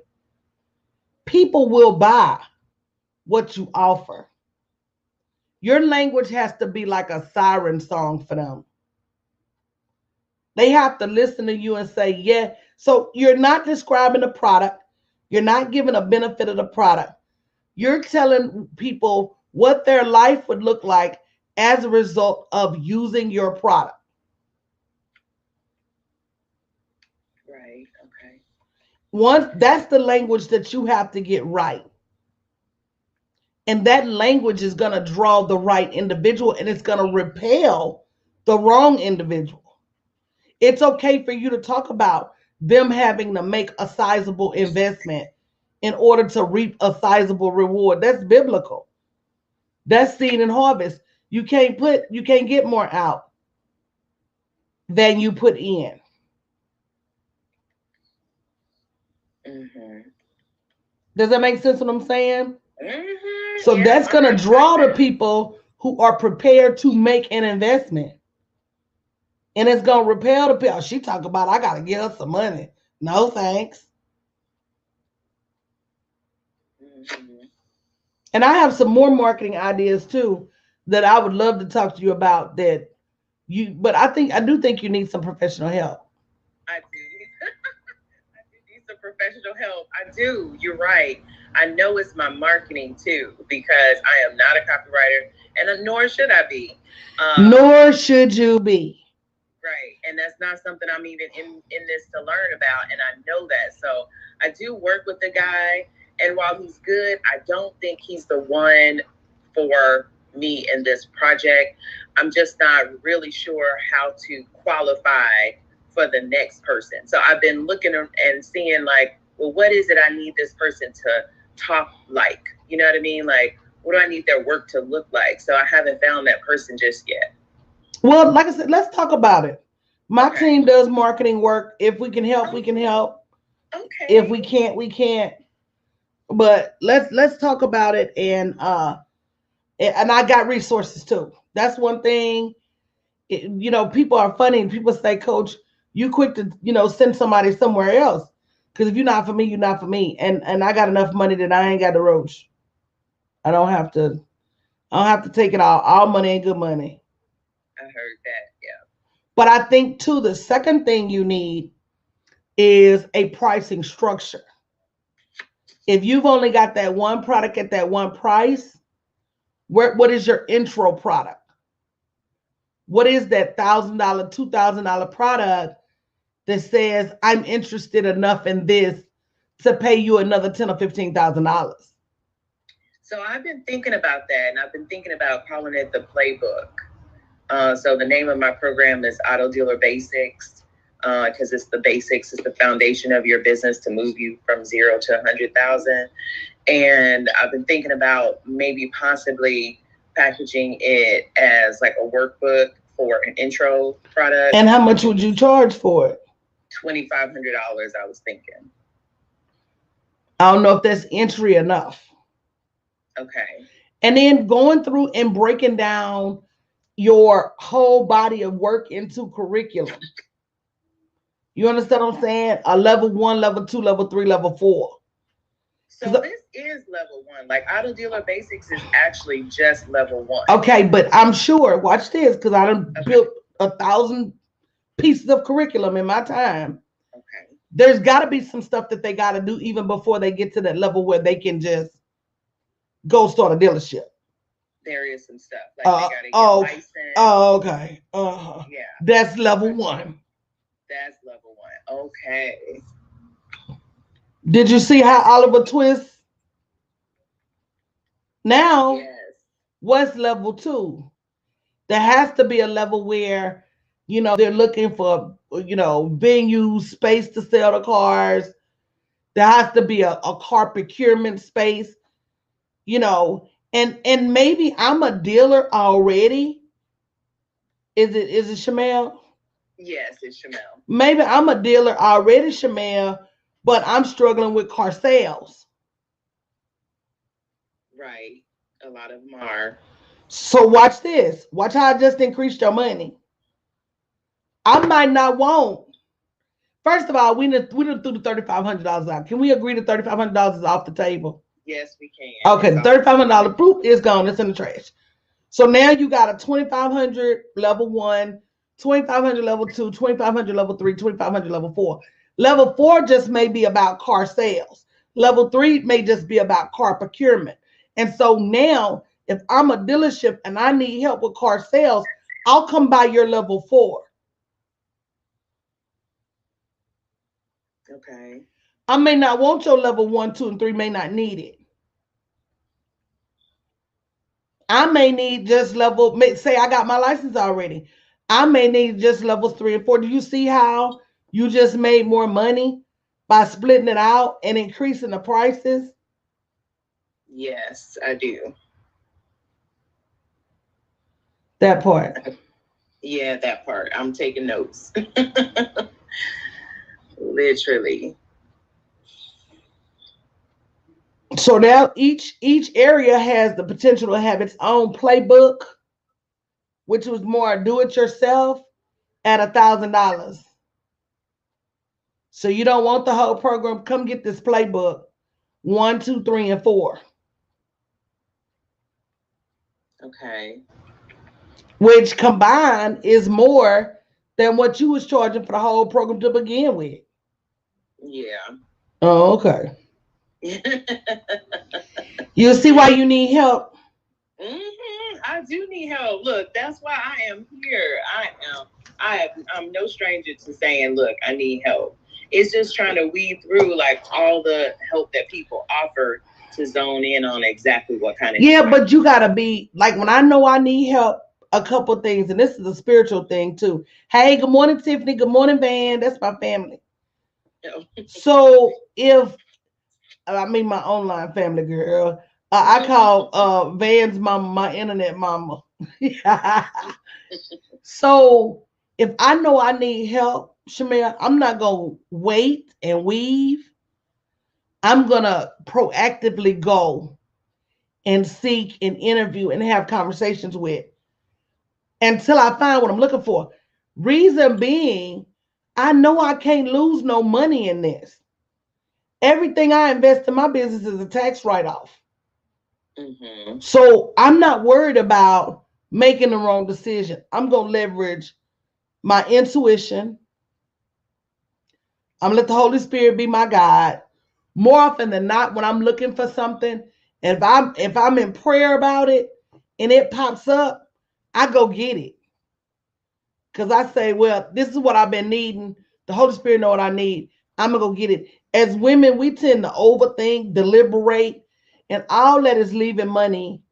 people will buy what you offer. Your language has to be like a siren song for them. They have to listen to you and say, yeah. So you're not describing the product. You're not giving a benefit of the product. You're telling people what their life would look like as a result of using your product. Right. Okay. That's the language that you have to get right. And that language is going to draw the right individual, and it's going to repel the wrong individual. It's okay for you to talk about them having to make a sizable investment in order to reap a sizable reward. That's biblical. That's seed and harvest. You can't get more out than you put in. Does that make sense what I'm saying? So yeah, that's going to draw the people who are prepared to make an investment. And it's going to repel the people. She talk about, I got to get her some money. No, thanks. And I have some more marketing ideas too that I would love to talk to you about but I do think you need some professional help. I do. I do need some professional help. I do. You're right. I know it's my marketing too, because I am not a copywriter, and nor should I be. Nor should you be. Right. And that's not something I'm even in this to learn about. And I know that. So I do work with the guy. And while he's good, I don't think he's the one for me in this project. I'm just not really sure how to qualify for the next person. So I've been looking and seeing like, well, what is it I need this person to talk like? You know what I mean? Like, what do I need their work to look like? So I haven't found that person just yet. Well, like I said, let's talk about it. My team does marketing work. If we can help, we can help. Okay. If we can't, we can't. But let's talk about it, and I got resources too. That's one thing. People are funny, and people say, Coach, you quick to send somebody somewhere else, because if you're not for me, you're not for me. And I got enough money that I ain't got the roach. I don't have to take it all. All money ain't good money. I heard that, yeah. But I think too, the second thing you need is a pricing structure. If you've only got that one product at that one price, what is your intro product? What is that $1,000, $2,000 product that says I'm interested enough in this to pay you another $10,000 or $15,000? So I've been thinking about that, and I've been thinking about calling it the playbook. So the name of my program is Auto Dealer Basics, because it's the basics, it's the foundation of your business to move you from 0 to 100,000. And I've been thinking about maybe possibly packaging it as like a workbook for an intro product. And how much would you charge for it? $2,500, I was thinking. I don't know if that's entry enough. Okay. And then going through and breaking down your whole body of work into curriculum. You understand what I'm saying? A level 1, level 2, level 3, level 4. So this is level 1. Like Auto Dealer Basics is actually just level 1. Okay, but I'm sure, watch this, because I done built 1,000 pieces of curriculum in my time. Okay. There's got to be some stuff that they got to do even before they get to that level where they can just go start a dealership. There is some stuff. Like they got to get licensed. Oh, okay. Yeah. That's level 1. That's level 1. Okay. Did you see how Oliver twists? Now, yes. What's level 2? There has to be a level where They're looking for, venue space to sell the cars. There has to be a car procurement space, and maybe I'm a dealer already. Is it Shamel? Yes, it's Shamel. Maybe I'm a dealer already, Shamel, but I'm struggling with car sales. Right. A lot of them are. So watch this. Watch how I just increased your money. I might not want. First of all, we done threw the $3,500 out. Can we agree that $3,500 is off the table? Yes, we can. Okay, the $3,500 proof is gone. It's in the trash. So now you got a 2,500 level 1, 2,500 level 2, 2,500 level 3, 2,500 level 4. Level 4 just may be about car sales. Level 3 may just be about car procurement. And so now, if I'm a dealership and I need help with car sales, I'll come by your level 4. Okay. I may not want your level 1, 2, and 3, may not need it. I may need just say I got my license already. I may need just levels 3 and 4. Do you see how you just made more money by splitting it out and increasing the prices? Yes, I do. That part. Yeah, that part. I'm taking notes. Literally. So now each area has the potential to have its own playbook, which was more do it yourself at $1,000. So you don't want the whole program. Come get this playbook 1, 2, 3, and 4. Okay. Which combined is more than what you was charging for the whole program to begin with. Yeah. Oh, okay. You see why you need help? I do need help. Look, that's why I am here. I'm no stranger to saying, look, I need help. It's just trying to weed through like all the help that people offer to zone in on exactly what kind of. Yeah, but you gotta be like, when I know I need help, a couple things, and this is a spiritual thing too. Hey, good morning, Tiffany. Good morning, Van. That's my family. So if my online family, girl, I call Van's mama my internet mama. So if I know I need help, Shamel, I'm not gonna wait and weave. I'm gonna proactively go and seek and interview and have conversations with until I find what I'm looking for. Reason being, I know I can't lose no money in this. Everything I invest in my business is a tax write-off. Mm-hmm. So I'm not worried about making the wrong decision. I'm going to leverage my intuition. I'm going to let the Holy Spirit be my guide. More often than not, when I'm looking for something, if I'm in prayer about it and it pops up, I go get it. Because I say, well, this is what I've been needing. The Holy Spirit know what I need. I'm going to go get it. As women, we tend to overthink, deliberate, and all that is leaving money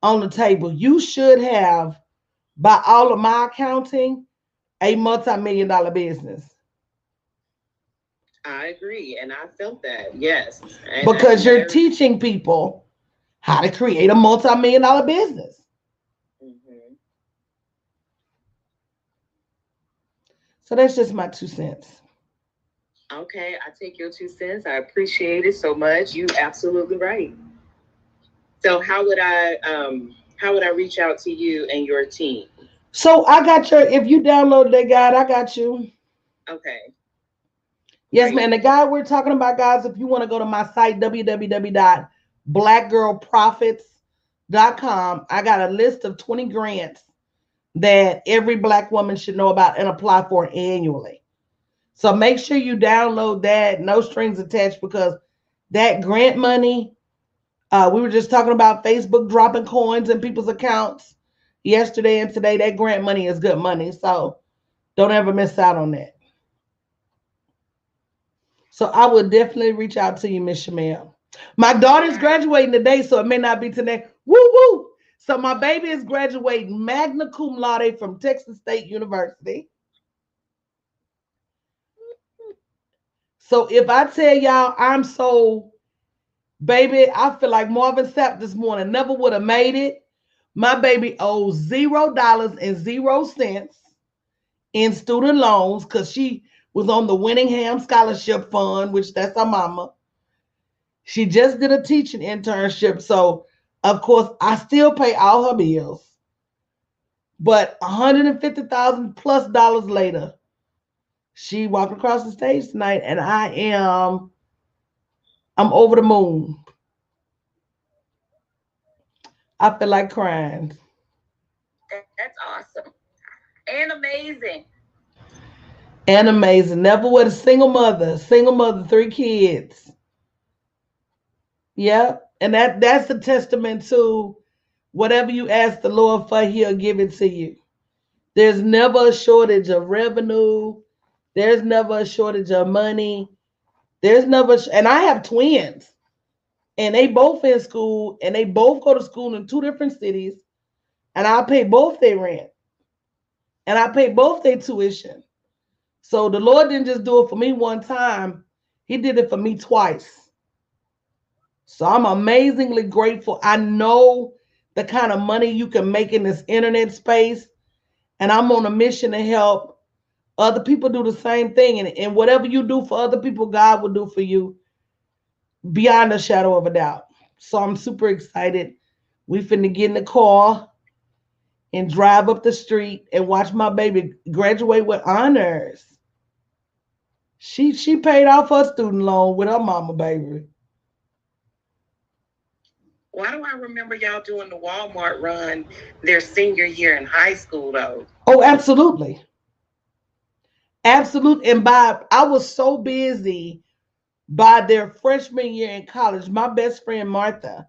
on the table. You should have, by all of my accounting, a multi-million-dollar business. I agree, and I felt that, yes. And because you're teaching people how to create a multi-million-dollar business. Mm-hmm. So that's just my 2 cents. Okay, I take your 2 cents. I appreciate it so much. You absolutely right. So how would I reach out to you and your team? So I got if you download that guide, I got you. Okay. Yes, man. The guide we're talking about, guys, if you want to go to my site, www.blackgirlprofits.com, I got a list of 20 grants that every Black woman should know about and apply for annually. So make sure you download that, no strings attached, because that grant money, we were just talking about Facebook dropping coins in people's accounts yesterday and today. That grant money is good money. So don't ever miss out on that. So I would definitely reach out to you, Miss Shamel. My daughter's graduating today, so it may not be today. Woo woo! So my baby is graduating magna cum laude from Texas State University. So if I tell y'all I'm so, baby, I feel like Marvin Sapp this morning, never would have made it. My baby owes $0.00 in student loans because she was on the Winningham Scholarship Fund, which that's her mama. She just did a teaching internship. So, of course, I still pay all her bills. But 150,000 plus dollars later, she walked across the stage tonight, and I'm over the moon. I feel like crying. That's awesome and amazing. And amazing. Never with a single mother, 3 kids. Yeah. And that's a testament to whatever you ask the Lord for, he'll give it to you. There's never a shortage of revenue. There's never a shortage of money. There's never, and I have twins, and they both in school, and they both go to school in 2 different cities, and I pay both their rent, and I pay both their tuition. So the Lord didn't just do it for me one time, he did it for me twice. So I'm amazingly grateful. I know the kind of money you can make in this internet space, and I'm on a mission to help other people do the same thing. And whatever you do for other people, God will do for you beyond a shadow of a doubt. So I'm super excited. We finna get in the car and drive up the street and watch my baby graduate with honors. She paid off her student loan with her mama, baby. Why do I remember y'all doing the Walmart run their senior year in high school though? Oh, absolutely. Absolutely. And I was so busy by their freshman year in college. My best friend Martha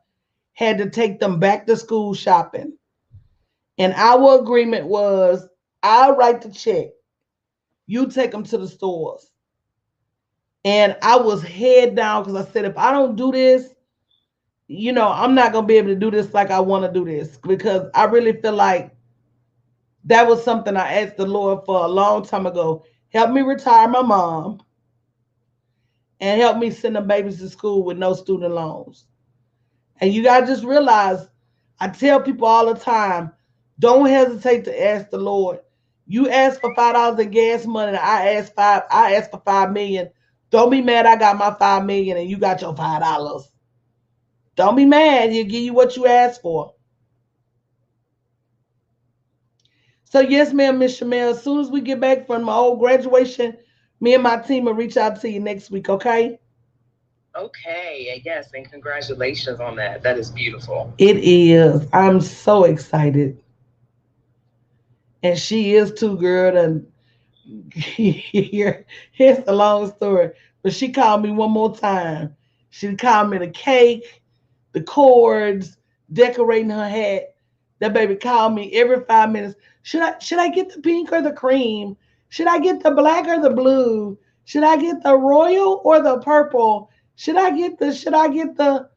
had to take them back to school shopping. And our agreement was I'll write the check. You take them to the stores. And I was head down because I said, if I don't do this, I'm not going to be able to do this like I want to do this, because I really feel like that was something I asked the Lord for a long time ago. Help me retire my mom and help me send the babies to school with no student loans. And you got to just realize, I tell people all the time, don't hesitate to ask the Lord. You ask for $5 in gas money, and I ask for $5 million. Don't be mad I got my $5 million and you got your $5. Don't be mad. He'll give you what you asked for. So yes, ma'am, Miss Shamel, as soon as we get back from my old graduation, me and my team will reach out to you next week, okay? Okay, yes, and congratulations on that. That is beautiful. It is. I'm so excited. And she is too, girl. And here's the long story. But she called me one more time. She called me the cake, the cords, decorating her hat. That baby called me every 5 minutes. Should I get the pink or the cream? Should I get the black or the blue? Should I get the royal or the purple? Should I get the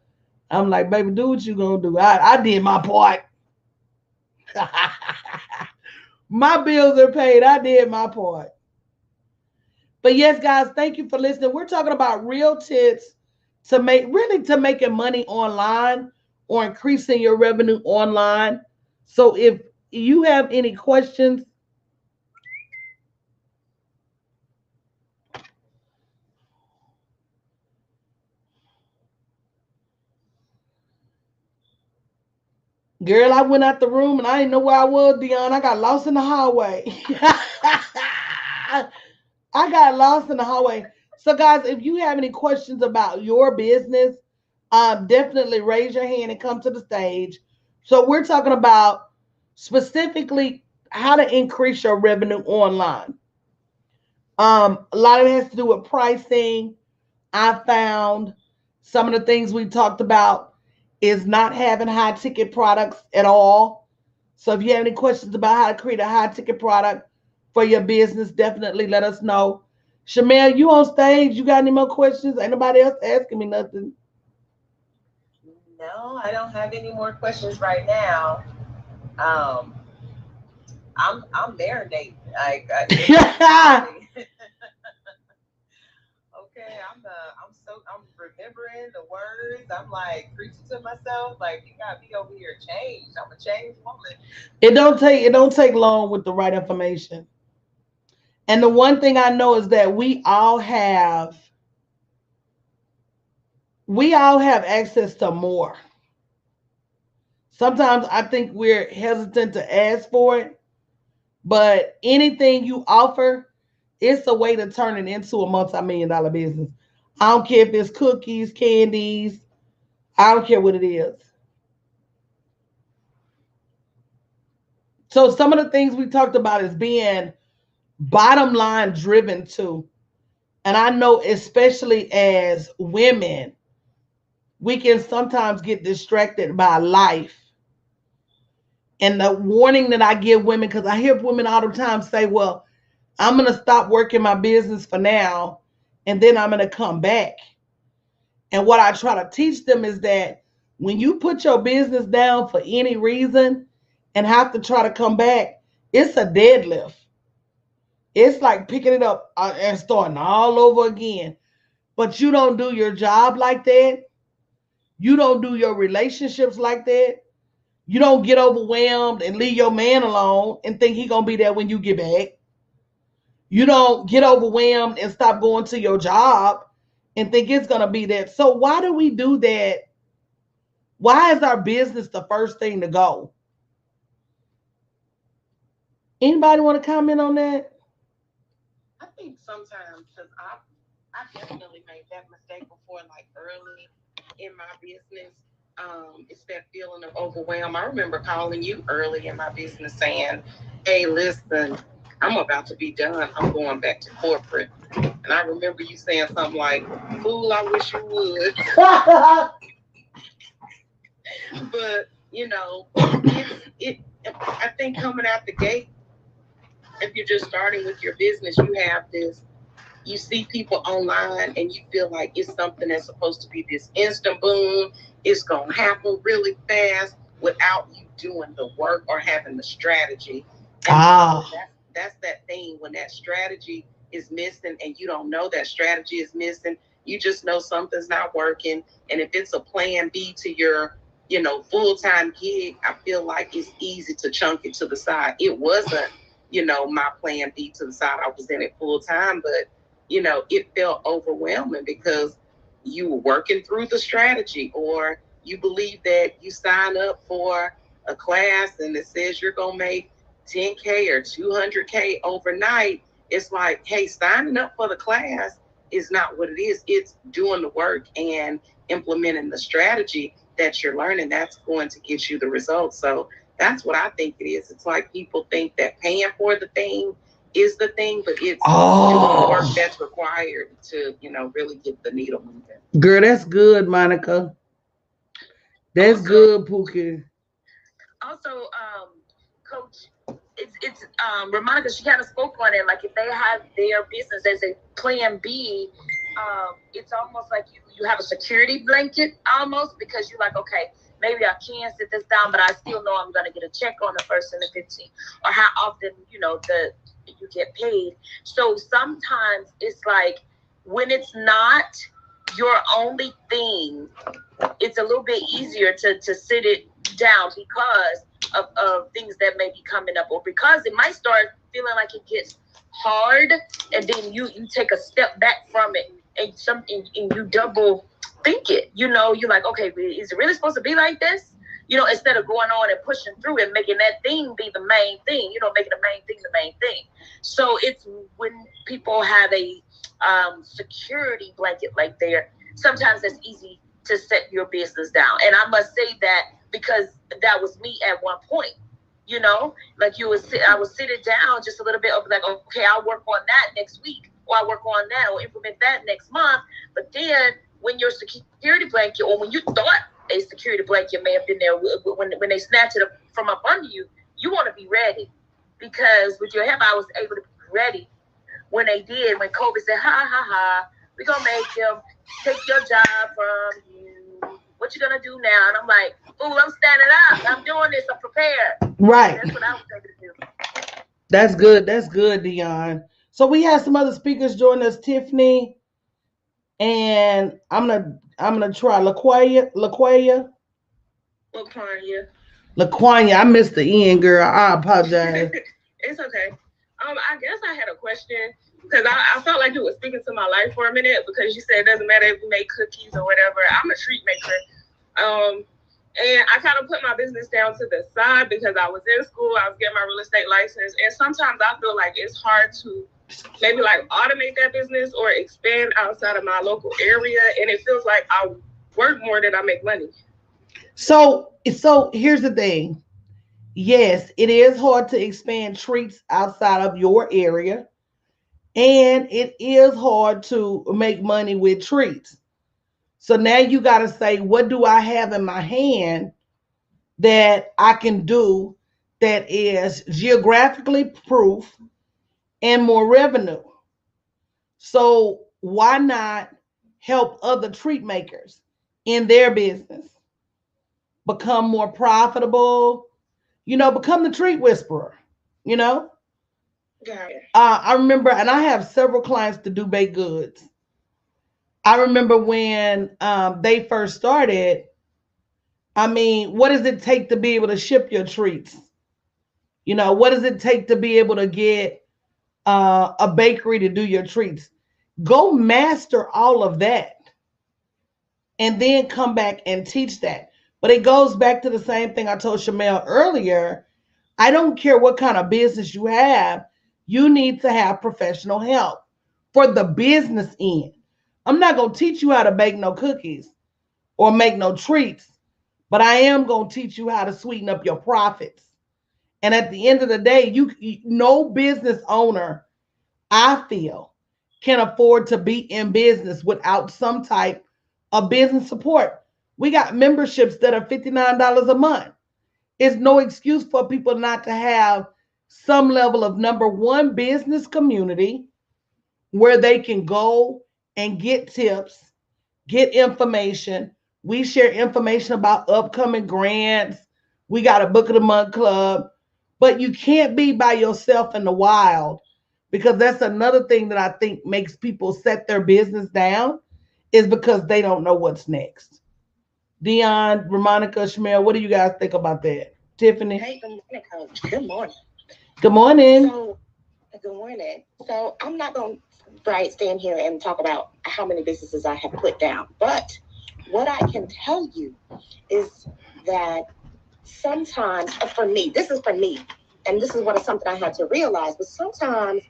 I'm like, baby, do what you gonna do. I did my part. My bills are paid. I did my part. But yes, guys, thank you for listening. We're talking about real tips to making money online or increasing your revenue online. So if you have any questions, girl, I went out the room and I didn't know where I was, Dion. I got lost in the hallway. I got lost in the hallway. So, guys, if you have any questions about your business, definitely raise your hand and come to the stage. So, we're talking about specifically how to increase your revenue online. A lot of it has to do with pricing. I found some of the things we talked about is not having high ticket products at all. So, if you have any questions about how to create a high ticket product for your business, definitely let us know. Shamel, you on stage? You got any more questions? Ain't nobody else asking me nothing. No, I don't have any more questions right now. Um, I'm marinating. Okay, I'm remembering the words. I'm like preaching to myself, like you got me over here changed. I'm a changed woman. It don't take long with the right information. And the one thing I know is that we all have access to more. Sometimes I think we're hesitant to ask for it, but anything you offer, it's a way to turn it into a multi-million-dollar business. I don't care if it's cookies, candies, I don't care what it is. So some of the things we talked about is being bottom line driven too. And I know especially as women, we can sometimes get distracted by life. And the warning that I give women, because I hear women all the time say, well, I'm going to stop working my business for now, and then I'm going to come back. And what I try to teach them is that when you put your business down for any reason and have to try to come back, it's a deadlift. It's like picking it up and starting all over again. But you don't do your job like that. You don't do your relationships like that. You don't get overwhelmed and leave your man alone and think he gonna be there when you get back. You don't get overwhelmed and stop going to your job and think it's gonna be that. So why do we do that? Why is our business the first thing to go? Anybody want to comment on that? I think sometimes because I definitely made that mistake before, like early in my business. It's that feeling of overwhelm. I remember calling you early in my business saying, "Hey, listen, I'm about to be done. I'm going back to corporate." And I remember you saying something like, "Fool, I wish you would." But it. I think coming out the gate, if you're just starting with your business, you have this. You see people online, and you feel like it's something that's supposed to be this instant boom. It's gonna happen really fast without you doing the work or having the strategy. And that's that thing when that strategy is missing, and you don't know that strategy is missing. You just know something's not working, and if it's a plan B to your full-time gig, I feel like it's easy to chunk it to the side. It wasn't, my plan B to the side. I was in it full time, but it felt overwhelming because you were working through the strategy, or you believe that you sign up for a class and it says you're going to make 10K or 200K overnight. It's like, hey, signing up for the class is not what it is. It's doing the work and implementing the strategy that you're learning. That's going to get you the results. So that's what I think it is. It's like people think that paying for the thing is the thing, but it's doing the work that's required to, really get the needle moving. Girl, that's good, Monica. That's also, good, Pookie. Also, Coach, Monica, she kind of spoke on it. Like if they have their business as a plan B, it's almost like you have a security blanket almost, because you're like, okay, maybe I can sit this down, but I still know I'm going to get a check on the 1st and the 15th, or how often, you get paid. So sometimes it's like when it's not your only thing, it's a little bit easier to sit it down because of things that may be coming up, or because it might start feeling like it gets hard, and then you take a step back from it, and you double think it. You're like, okay, is it really supposed to be like this? Instead of going on and pushing through and making that thing be the main thing, making the main thing the main thing. So it's when people have a security blanket like there, sometimes it's easy to set your business down. And I must say that because that was me at one point. Like I would sit it down just a little bit of like, okay, I'll work on that next week, or I'll work on that, or implement that next month. But then when your security blanket, or when you thought a security blanket may have been there, when they snatch it from up under you, you want to be ready. Because with your help, I was able to be ready when they did, when COVID said, ha, ha, ha, we're going to make them take your job from you. what you gonna do now? And I'm like, ooh, I'm standing up. I'm doing this. I'm prepared. Right. That's what I was able to do. That's good. That's good, Dion. So we have some other speakers join us, Tiffany, and I'm gonna try LaQuaya. LaQuanya. I missed the end, girl. I apologize. It's okay. I guess I had a question because I felt like you were speaking to my life for a minute because you said it doesn't matter if you make cookies or whatever. I'm a treat maker. And I kind of put my business down to the side because I was in school, I was getting my real estate license, and sometimes I feel like it's hard to maybe like automate that business or expand outside of my local area, and it feels like I work more than I make money. So here's the thing. Yes, it is hard to expand treats outside of your area, and it is hard to make money with treats. So now you got to say, what do I have in my hand that I can do that is geographically proof and more revenue? So why not help other treat makers in their business become more profitable? Become the treat whisperer, you know? Yeah. I remember, and I have several clients to do baked goods. I remember when they first started, I mean, what does it take to be able to ship your treats? What does it take to be able to get a bakery to do your treats? Go master all of that and then come back and teach that. But it goes back to the same thing I told Shamel earlier. I don't care what kind of business you have, you need to have professional help for the business end. I'm not going to teach you how to bake no cookies or make no treats, but I am going to teach you how to sweeten up your profits. And at the end of the day, no business owner, I feel, can afford to be in business without some type of business support. We got memberships that are $59 a month. It's no excuse for people not to have some level of, number one, business community where they can go and get tips, get information. We share information about upcoming grants. We got a Book of the Month club. But you can't be by yourself in the wild, because that's another thing that I think makes people set their business down, is because they don't know what's next. Dion, Ramonica, Shamel, what do you guys think about that? Tiffany? Hey, good morning, Coach. Good morning. Good morning. Good morning. So I'm not going to stand here and talk about how many businesses I have put down, but what I can tell you is that sometimes, for me, this is for me, and this is something I had to realize, but sometimes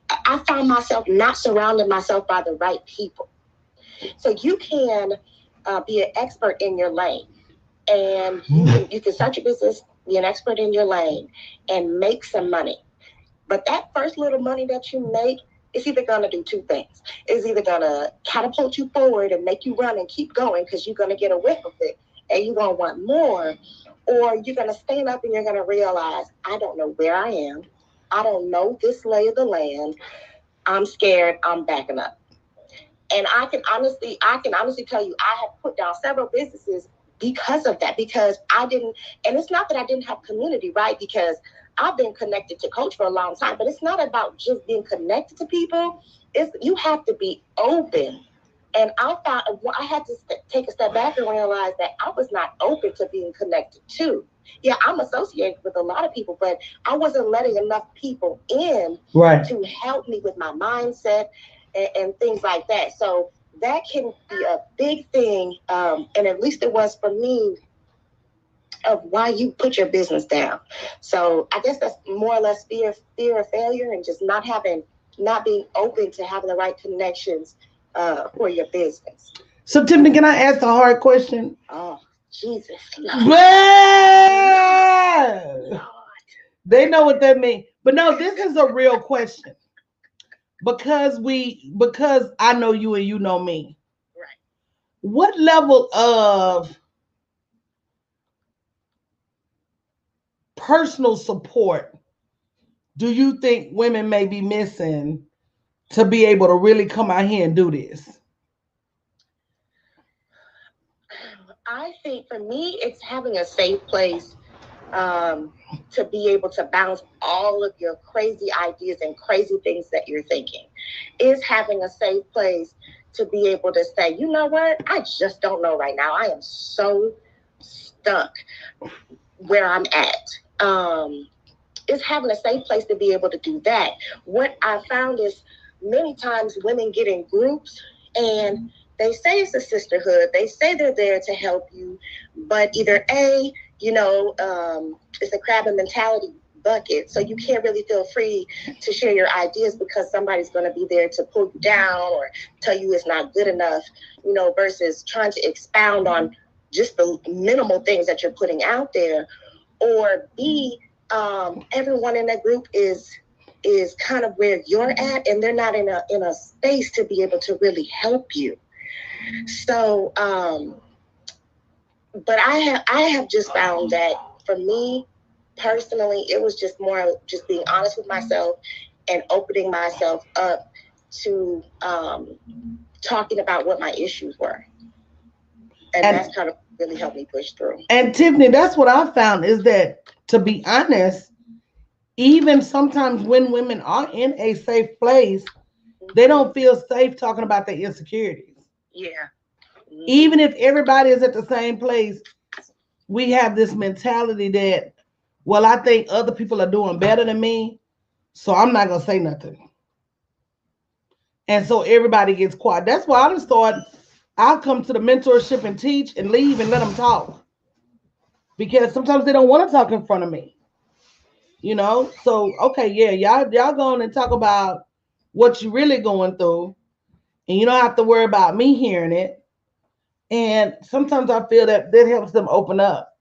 I find myself not surrounding myself by the right people. So you can be an expert in your lane, and you can start your business, be an expert in your lane, and make some money. But that first little money that you make is either going to do two things. It's either going to catapult you forward and make you run and keep going because you're going to get a whiff of it and you're going to want more, or you're going to stand up and you're going to realize, I don't know where I am. I don't know this lay of the land. I'm scared. I'm backing up. And I can honestly tell you, I have put down several businesses because of that, because I didn't, and it's not that I didn't have community, right? Because I've been connected to Coach for a long time, but it's not about just being connected to people. You have to be open. And I had to take a step back and realize that I was not open to being connected to. Yeah, I'm associated with a lot of people, but I wasn't letting enough people in to help me with my mindset and things like that. So that can be a big thing, and at least it was for me, of why you put your business down. So I guess that's more or less fear of failure, and just not being open to having the right connections for your business. So Tiffany, can I ask a hard question? Oh, Jesus. They know what that means. But no, this is a real question. Because I know you and you know me. Right. What level of personal support do you think women may be missing to be able to really come out here and do this? I think for me, it's having a safe place to be able to bounce all of your crazy ideas and crazy things that you're thinking. Is having a safe place to be able to say, you know what, I just don't know right now. I am so stuck where I'm at. Is having a safe place to be able to do that. What I found is many times women get in groups and they say it's a sisterhood. They say they're there to help you, but either A, it's a crab mentality bucket. So you can't really feel free to share your ideas because somebody's going to be there to pull you down or tell you it's not good enough, versus trying to expound on just the minimal things that you're putting out there. Or B, everyone in that group is kind of where you're at, and they're not in a space to be able to really help you. So, but I have just found that for me personally, it was just more just being honest with myself and opening myself up to talking about what my issues were, and that's kind of really helped me push through. And Tiffany, that's what I found is that, to be honest, even sometimes when women are in a safe place, they don't feel safe talking about their insecurities. Yeah. Even if everybody is at the same place, we have this mentality that, well, I think other people are doing better than me, so I'm not going to say nothing. And so everybody gets quiet. That's why I just thought I'll come to the mentorship and teach and leave and let them talk. Because sometimes they don't want to talk in front of me. So okay, yeah, y'all go on and talk about what you're really going through, and you don't have to worry about me hearing it. And sometimes I feel that helps them open up.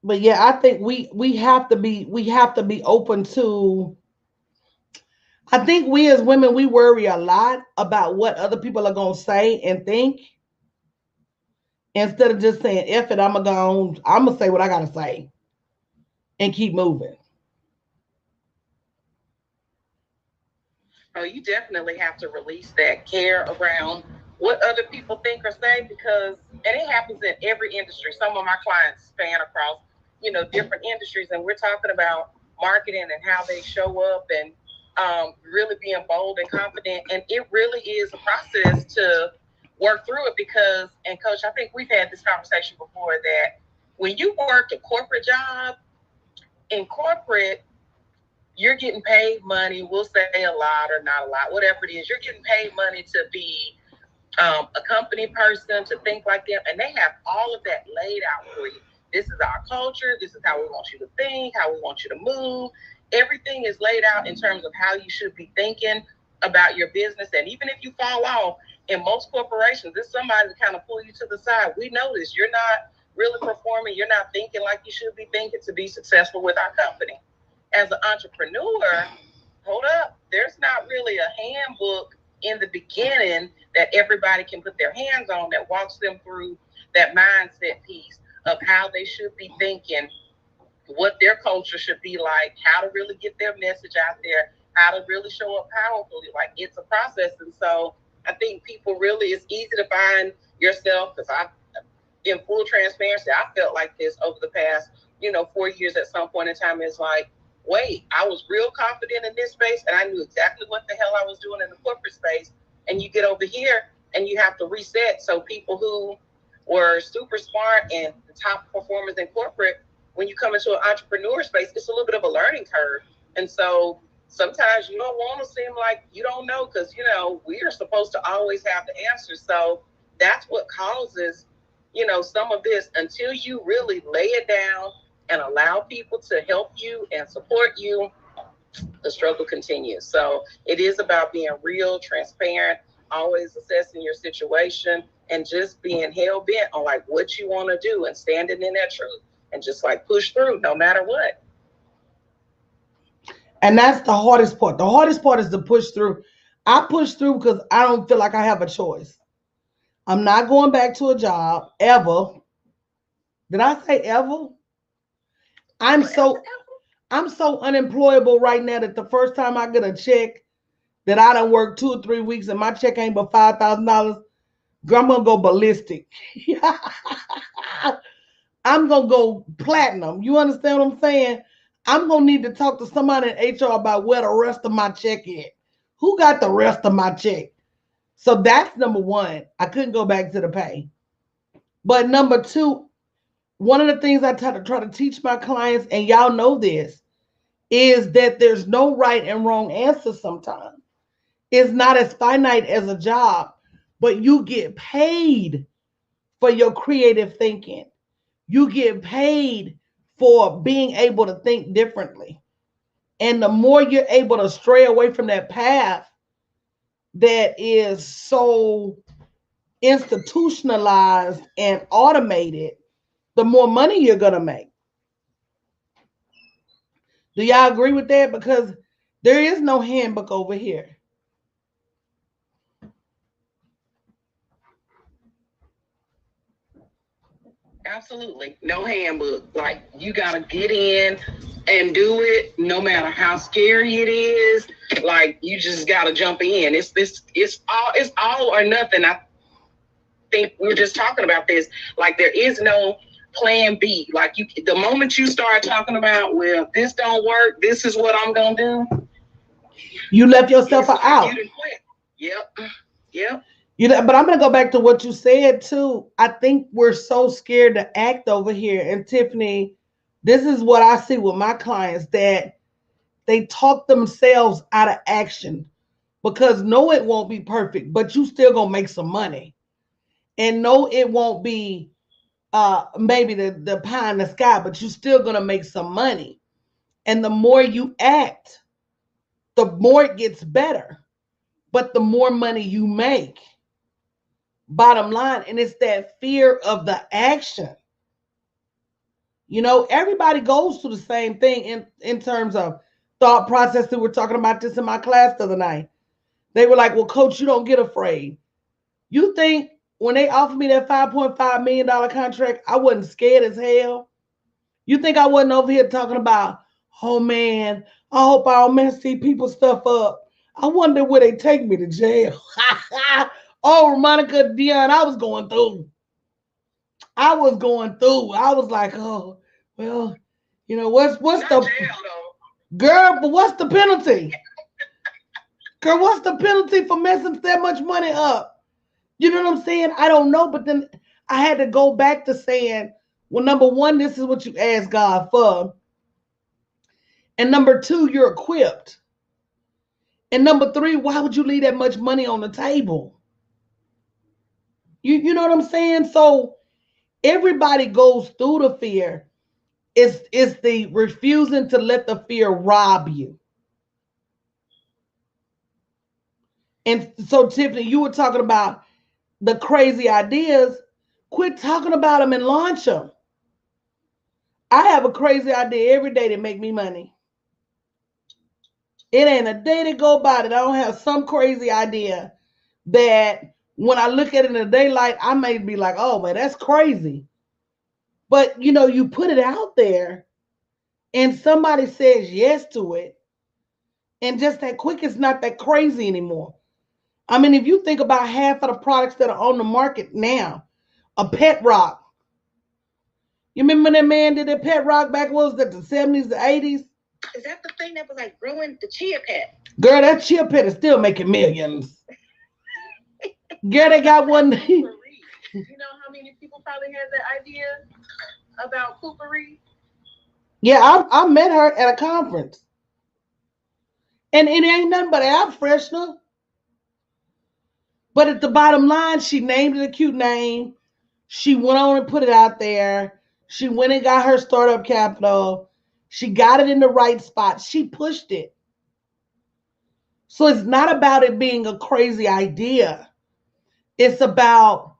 But yeah, I think we have to be open to. I think we as women, we worry a lot about what other people are gonna say and think, instead of just saying F it, I'm gonna say what I gotta say and keep moving. Oh, you definitely have to release that care around what other people think or say, because, and it happens in every industry. Some of my clients span across, different industries, and we're talking about marketing and how they show up and really being bold and confident. And it really is a process to work through it because, and Coach, I think we've had this conversation before, that when you work a corporate job, in corporate, you're getting paid money. We'll say a lot or not a lot, whatever it is. You're getting paid money to be a company person, to think like them, and they have all of that laid out for you. This is our culture. This is how we want you to think, how we want you to move. Everything is laid out in terms of how you should be thinking about your business. And even if you fall off, in most corporations, there's somebody to kind of pull you to the side. We notice you're not really performing. You're not thinking like you should be thinking to be successful with our company. As an entrepreneur, hold up, there's not really a handbook in the beginning that everybody can put their hands on that walks them through that mindset piece of how they should be thinking, what their culture should be like, how to really get their message out there, how to really show up powerfully. Like, it's a process. And so I think people really, it's easy to find yourself, because in full transparency, I felt like this over the past, 4 years at some point in time. It's like, wait, I was real confident in this space and I knew exactly what the hell I was doing in the corporate space. And you get over here and you have to reset. So people who were super smart and the top performers in corporate, when you come into an entrepreneur space, it's a little bit of a learning curve. And so sometimes you don't want to seem like you don't know, because, we are supposed to always have the answers. So that's what causes, some of this, until you really lay it down and allow people to help you and support you, the struggle continues. So it is about being real, transparent, always assessing your situation, and just being hell bent on like what you want to do and standing in that truth and just like push through no matter what. And that's the hardest part. The hardest part is to push through. I push through because I don't feel like I have a choice. I'm not going back to a job ever. Did I say ever? I'm so unemployable right now that the first time I get a check that I done worked 2 or 3 weeks and my check ain't but $5,000, Girl, I'm gonna go ballistic. I'm gonna go platinum. You understand what I'm saying? I'm gonna need to talk to somebody in HR about where the rest of my check is. Who got the rest of my check? So that's number one. I couldn't go back to the pay. But number two, one of the things I try to teach my clients, and y'all know this, is that there's no right and wrong answer sometimes. It's not as finite as a job, but you get paid for your creative thinking. You get paid for being able to think differently. And the more you're able to stray away from that path that is so institutionalized and automated, the more money you're going to make. Do y'all agree with that? Because there is no handbook over here. Absolutely. No handbook. Like, you got to get in and do it no matter how scary it is. Like, you just got to jump in. It's all or nothing. I think we were just talking about this. Like, there is no plan B. Like, the moment you start talking about, well, this don't work, this is what I'm going to do. You left yourself out. Yep. But I'm going to go back to what you said too. I think we're so scared to act over here. And Tiffany, this is what I see with my clients, that they talk themselves out of action because no, it won't be perfect, but you still going to make some money. And no, it won't be maybe the pie in the sky, but you're still going to make some money. And the more you act, the more it gets better, but the more money you make. Bottom line, and it's that fear of the action. You know, everybody goes through the same thing in terms of thought process. We were talking about this in my class the other night. They were like, well, coach, you don't get afraid. You think when they offered me that $5.5 million contract, I wasn't scared as hell? You think I wasn't over here talking about, oh man, I hope I don't mess these people's stuff up. I wonder where they take me to jail. Oh, Monica Dion, I was going through. I was like, oh, well, you know, what's the girl, but what's the penalty? Girl, what's the penalty for messing that much money up? You know what I'm saying? I don't know, but then I had to go back to saying, well, number one, this is what you asked God for. And number two, you're equipped. And number three, why would you leave that much money on the table? You know what I'm saying? So everybody goes through the fear. It's the refusing to let the fear rob you. And so, Tiffany, you were talking about the crazy ideas. Quit talking about them and launch them. I have a crazy idea every day to make me money. It ain't a day to go by that I don't have some crazy idea that when I look at it in the daylight, I may be like, oh, man, that's crazy. But, you know, you put it out there and somebody says yes to it. And just that quick, it's not that crazy anymore. I mean, if you think about half of the products that are on the market now, a pet rock. You remember when that man did that pet rock back, what was that, the 70s, the 80s? Is that the thing that was like growing the chia pet? Girl, that chia pet is still making millions. Girl, they got one. You know how many people probably had that idea about poopery? Yeah, I met her at a conference. And it ain't nothing but air freshener. But at the bottom line, she named it a cute name. She went on and put it out there. She went and got her startup capital. She got it in the right spot. She pushed it. So it's not about it being a crazy idea. It's about,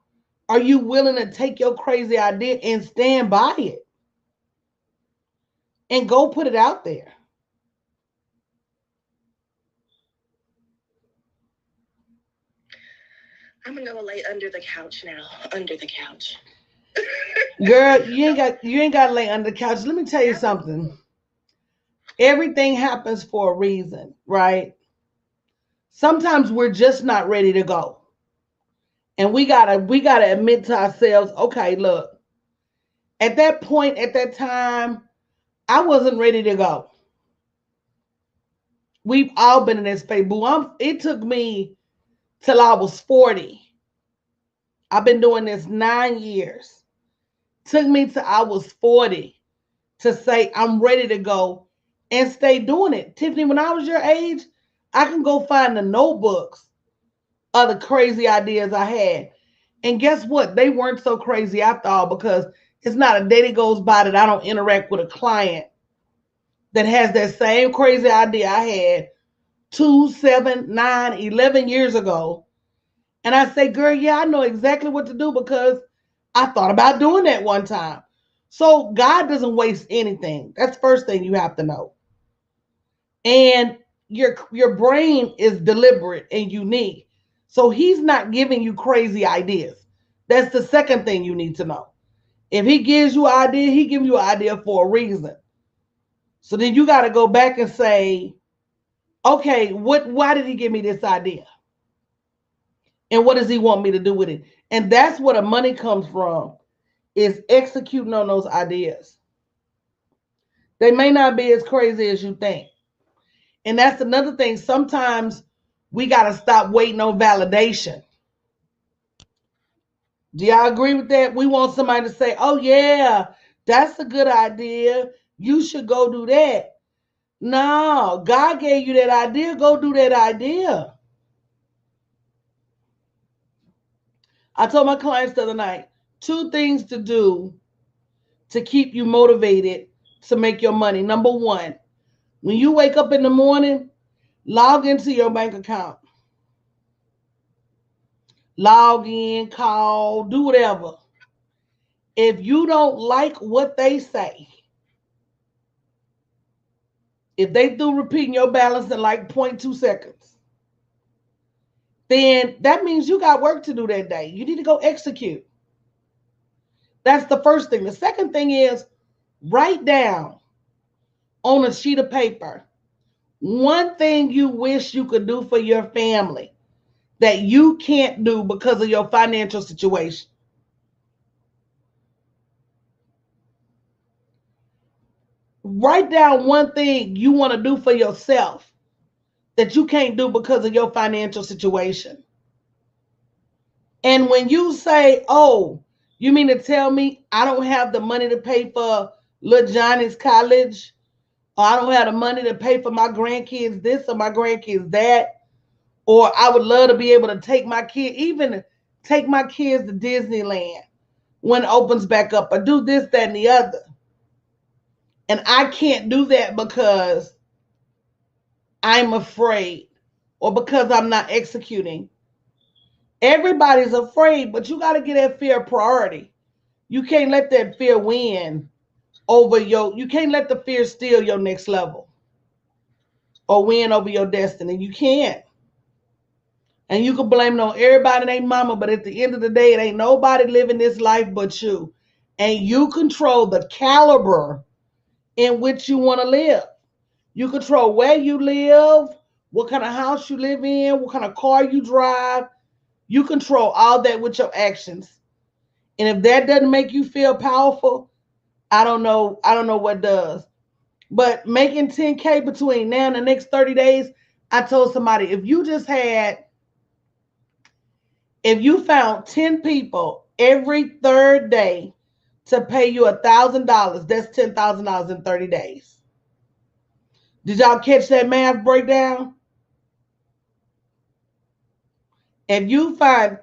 are you willing to take your crazy idea and stand by it? And go put it out there. I'm gonna go lay under the couch now. Under the couch. Girl, you ain't got to lay under the couch. Let me tell you something. Everything happens for a reason, right? Sometimes we're just not ready to go. And we gotta admit to ourselves, okay, look, at that point, at that time, I wasn't ready to go. We've all been in that space. Boo, it took me till I was 40. I've been doing this 9 years. Took me till I was 40 to say I'm ready to go and stay doing it. Tiffany, when I was your age, I can go find the notebooks of the crazy ideas I had. And guess what? They weren't so crazy after all, because it's not a day that goes by that I don't interact with a client that has that same crazy idea I had 2, 7, 9, 11 years ago. And I say, girl, yeah, I know exactly what to do because I thought about doing that one time. So God doesn't waste anything. That's the first thing you have to know. And your brain is deliberate and unique. So he's not giving you crazy ideas. That's the second thing you need to know. If he gives you an idea, he gives you an idea for a reason. So then you got to go back and say, okay, why did he give me this idea? And what does he want me to do with it? And that's where the money comes from, is executing on those ideas. They may not be as crazy as you think. And that's another thing. Sometimes we got to stop waiting on validation. Do y'all agree with that? We want somebody to say, oh, yeah, that's a good idea. You should go do that. No, God gave you that idea. Go do that idea. I told my clients the other night, 2 things to do to keep you motivated to make your money. Number 1, when you wake up in the morning, log into your bank account. Log in, call, do whatever. If you don't like what they say, if they do repeating your balance in like 0.2 seconds, then that means you got work to do that day. You need to go execute. That's the first thing. The second thing is write down on a sheet of paper one thing you wish you could do for your family that you can't do because of your financial situation. Write down one thing you want to do for yourself that you can't do because of your financial situation. And when you say, oh, you mean to tell me I don't have the money to pay for little Johnny's college, or I don't have the money to pay for my grandkids this or my grandkids that, or I would love to be able to take my kids, even take my kids to Disneyland when it opens back up, or do this, that, and the other. And I can't do that because I'm afraid or because I'm not executing. Everybody's afraid, but you got to get that fear priority. You can't let that fear win over you can't let the fear steal your next level or win over your destiny. You can't. And you can blame it on everybody and their mama, but at the end of the day, it ain't nobody living this life but you. And you control the caliber in which you want to live. You control where you live, what kind of house you live in, what kind of car you drive. You control all that with your actions. And if that doesn't make you feel powerful, I don't know what does. But making 10K between now and the next 30 days, I told somebody, if you found 10 people every third day to pay you $1,000, that's $10,000 in 30 days. Did y'all catch that math breakdown? If you find,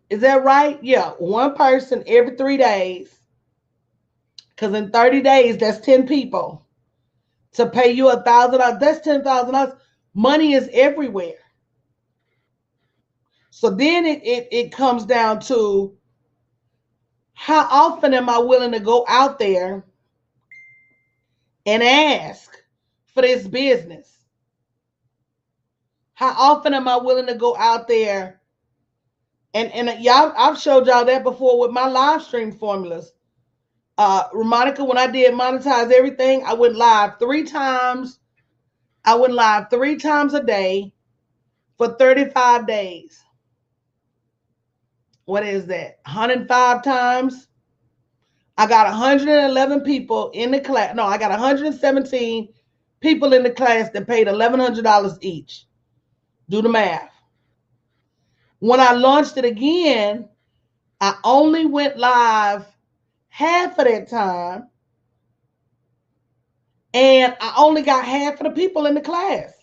is that right? Yeah, one person every 3 days. Because in 30 days, that's 10 people. To pay you $1,000, that's $10,000. Money is everywhere. So then it comes down to, how often am I willing to go out there and ask for this business? How often am I willing to go out there and y'all, I've showed y'all that before with my live stream formulas. Monica, when I did monetize everything, I went live 3 times. I went live 3 times a day for 35 days. what is that? 105 times. I got 111 people in the class. No, I got 117 people in the class that paid $1,100 each. Do the math. When I launched it again, I only went live half of that time, and I only got half of the people in the class.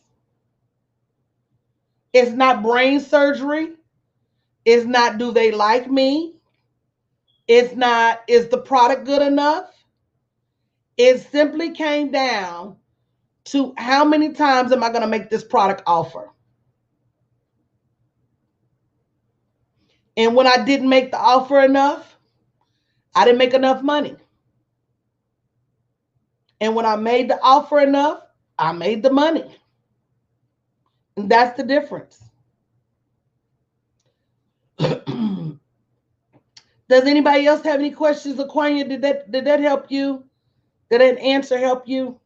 It's not brain surgery. It's not, do they like me? It's not, is the product good enough? It simply came down to how many times am I going to make this product offer? And when I didn't make the offer enough, I didn't make enough money. And when I made the offer enough, I made the money. And that's the difference. Does anybody else have any questions, Aquania? Did that help you? Did that answer help you?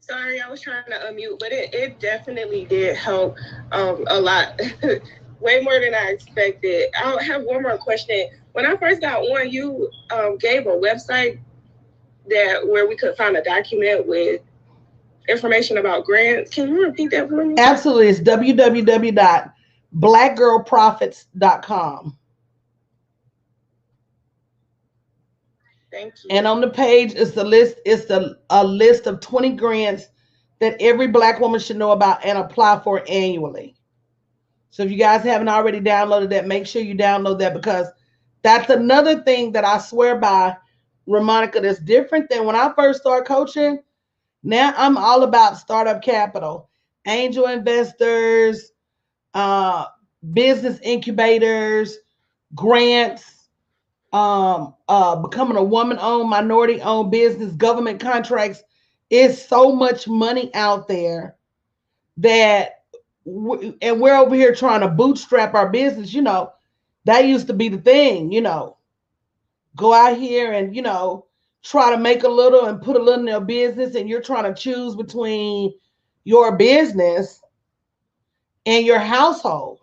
Sorry, I was trying to unmute, but it definitely did help a lot. Way more than I expected. I'll have one more question. When I first got on, you gave a website where we could find a document with information about grants. Can you repeat that for me? Absolutely. It's www.blackgirlprofits.com. Thank you. And on the page is the list. It's a list of 20 grants that every Black woman should know about and apply for annually. So if you guys haven't already downloaded that, make sure you download that, because that's another thing that I swear by, Ramonica, that's different than when I first started coaching. Now I'm all about startup capital, angel investors, business incubators, grants, becoming a woman-owned, minority-owned business, government contracts. It's so much money out there that, and we're over here trying to bootstrap our business. You know, that used to be the thing, you know, go out here and, you know, try to make a little and put a little in your business, and you're trying to choose between your business and your household.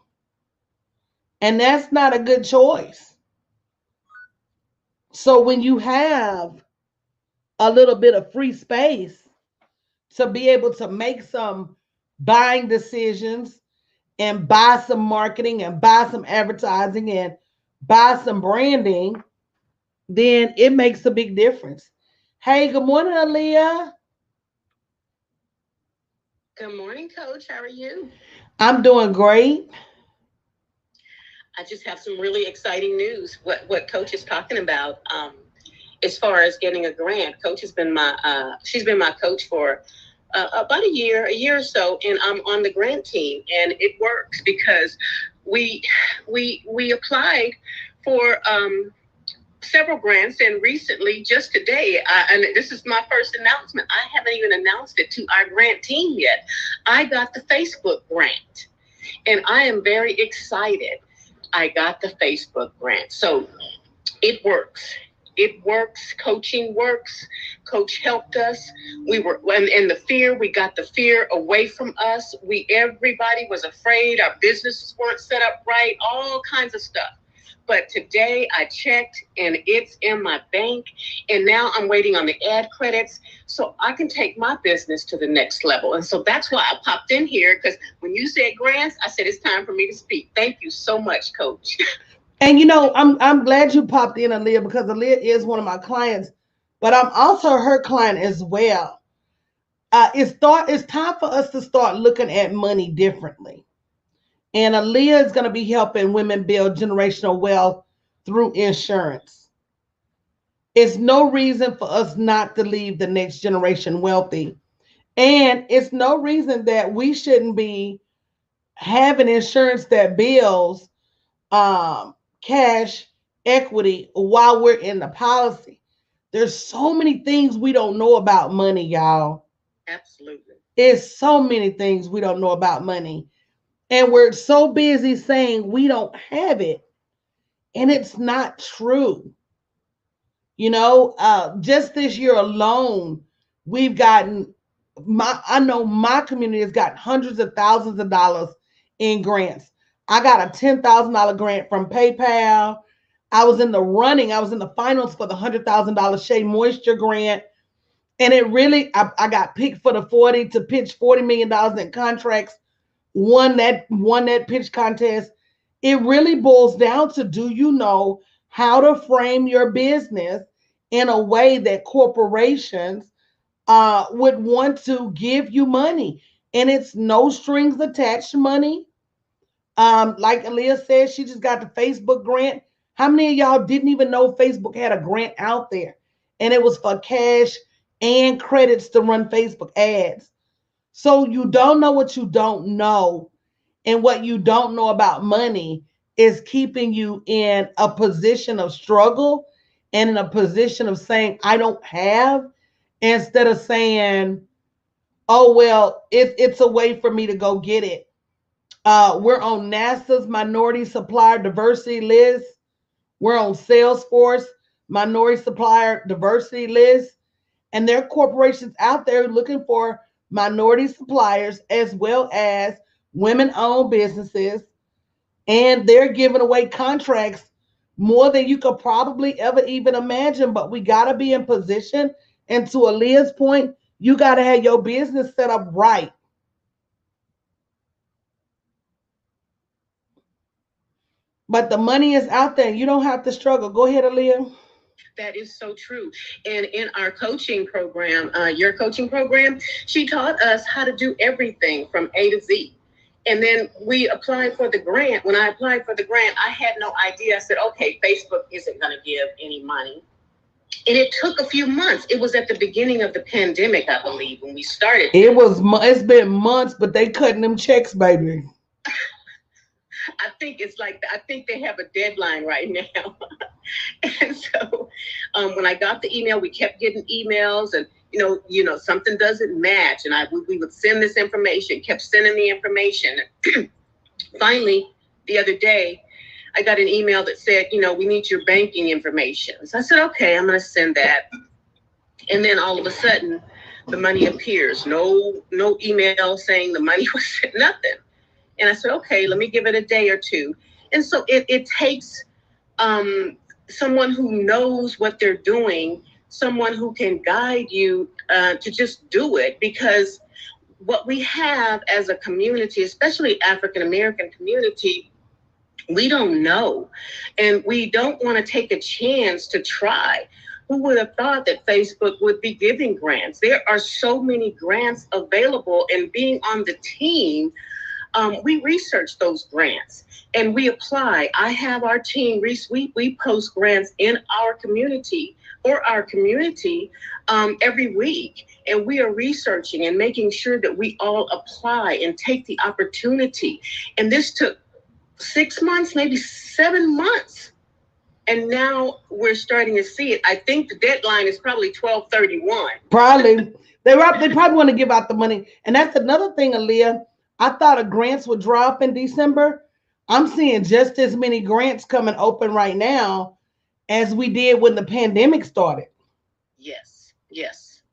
And that's not a good choice. So when you have a little bit of free space to be able to make some buying decisions and buy some marketing and buy some advertising and buy some branding, then it makes a big difference. Hey, good morning, Aaliyah. Good morning, Coach. How are you? I'm doing great. I just have some really exciting news. What Coach is talking about, as far as getting a grant. Coach has been she's been my coach for about a year or so, and I'm on the grant team, and it works because we applied for several grants, and recently, just today, and this is my first announcement, I haven't even announced it to our grant team yet. I got the Facebook grant, and I am very excited. I got the Facebook grant. So it works. It works. Coaching works. Coach helped us. We got the fear away from us. Everybody was afraid. Our businesses weren't set up right, all kinds of stuff. But today I checked and it's in my bank, and now I'm waiting on the ad credits so I can take my business to the next level. And so that's why I popped in here, because when you said grants, I said it's time for me to speak. Thank you so much, Coach. And you know, I'm glad you popped in, Aaliyah, because Aaliyah is one of my clients, but I'm also her client as well. It's time for us to start looking at money differently. And Aaliyah is going to be helping women build generational wealth through insurance. It's no reason for us not to leave the next generation wealthy. And it's no reason that we shouldn't be having insurance that builds cash equity while we're in the policy. There's so many things we don't know about money, y'all. Absolutely. It's so many things we don't know about money. And we're so busy saying we don't have it. And it's not true. Just this year alone, we've gotten I know my community has gotten hundreds of thousands of dollars in grants. I got a $10,000 grant from PayPal. I was in the running. I was in the finals for the $100,000 Shea Moisture grant. And it really, I got picked for the 40 to pitch $40 million in contracts, won that pitch contest. It really boils down to, do you know how to frame your business in a way that corporations would want to give you money? And it's no strings attached money. Like Aaliyah said, she just got the Facebook grant. How many of y'all didn't even know Facebook had a grant out there? And it was for cash and credits to run Facebook ads. So you don't know what you don't know. And what you don't know about money is keeping you in a position of struggle and in a position of saying, I don't have, instead of saying, oh, well, it's a way for me to go get it. We're on NASA's Minority Supplier Diversity List. We're on Salesforce Minority Supplier Diversity List. And there are corporations out there looking for minority suppliers as well as women-owned businesses. And they're giving away contracts more than you could probably ever even imagine. But we got to be in position. And to Aaliyah's point, you got to have your business set up right. But the money is out there. You don't have to struggle. Go ahead, Aaliyah. That is so true. And in our coaching program, your coaching program, she taught us how to do everything from A to Z. And then we applied for the grant. When I applied for the grant, I had no idea. I said, okay, Facebook isn't going to give any money. And it took a few months. It was at the beginning of the pandemic, I believe, when we started. It's been months, but they cutting them checks, baby. I think they have a deadline right now. And so when I got the email, we kept getting emails, and something doesn't match, and we would send this information, kept sending the information. Finally, the other day, I got an email that said, we need your banking information. So I said, okay, I'm going to send that. And then all of a sudden, the money appears. No email saying the money was nothing. And I said, okay, let me give it a day or two. And so it takes someone who knows what they're doing, someone who can guide you to just do it. Because what we have as a community, especially African-American community, we don't know. And we don't want to take a chance to try. Who would have thought that Facebook would be giving grants? There are so many grants available, and being on the team, we research those grants and we apply. I have our team, we post grants in our community for our community every week. And we are researching and making sure that we all apply and take the opportunity. And this took 6 months, maybe 7 months. And now we're starting to see it. I think the deadline is probably 12/31. Probably. They probably want to give out the money. And that's another thing, Aaliyah. I thought a grants would drop in December. I'm seeing just as many grants coming open right now as we did when the pandemic started. Yes.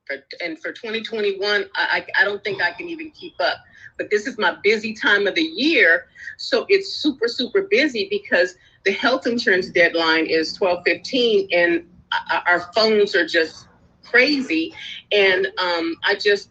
For 2021, I don't think I can even keep up. But this is my busy time of the year. So it's super, super busy because the health insurance deadline is 12/15 and our phones are just crazy. And I just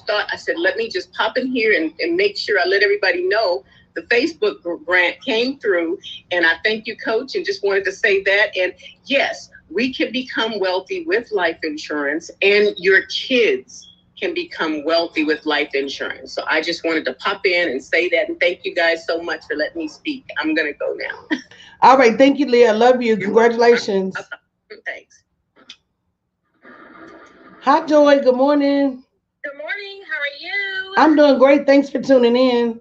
thought, I said, let me just pop in here and make sure I let everybody know the Facebook grant came through. And I thank you, Coach, and just wanted to say that. And yes, we can become wealthy with life insurance, and your kids can become wealthy with life insurance. So I just wanted to pop in and say that. And thank you guys so much for letting me speak. I'm going to go now. All right. Thank you, Leah. I love you. Congratulations. Thanks. Hi, Joy. Good morning. Good morning. How are you? I'm doing great. Thanks for tuning in.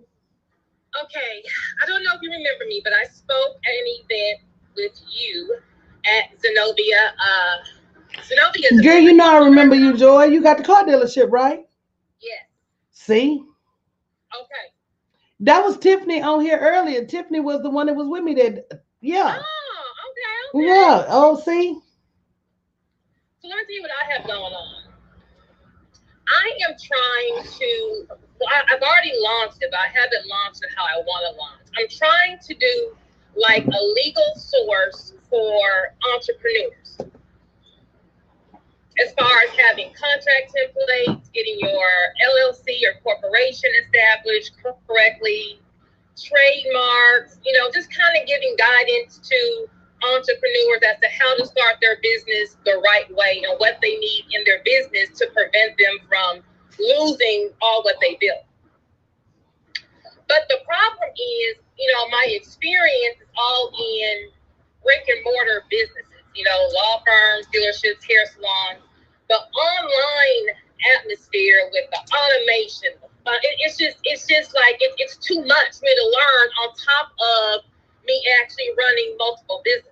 Okay. I don't know if you remember me, but I spoke at an event with you at Zenobia. Zenobia. Girl, you know I remember you, Joy. You got the car dealership, right? Yes. See? Okay. That was Tiffany on here earlier. Tiffany was the one that was with me there. Yeah. Oh, okay. Yeah. Oh, see? So let me tell you what I have going on. I am trying to, I've already launched it, but I haven't launched it how I want to launch. I'm trying to do like a legal source for entrepreneurs. As far as having contract templates, getting your LLC or corporation established correctly, trademarks, just kind of giving guidance to entrepreneurs as to how to start their business the right way and what they need in their business to prevent them from losing all what they built. But the problem is, my experience is all in brick and mortar businesses, law firms, dealerships, hair salons. The online atmosphere with the automation, it's just like it's too much for me to learn on top of me actually running multiple businesses.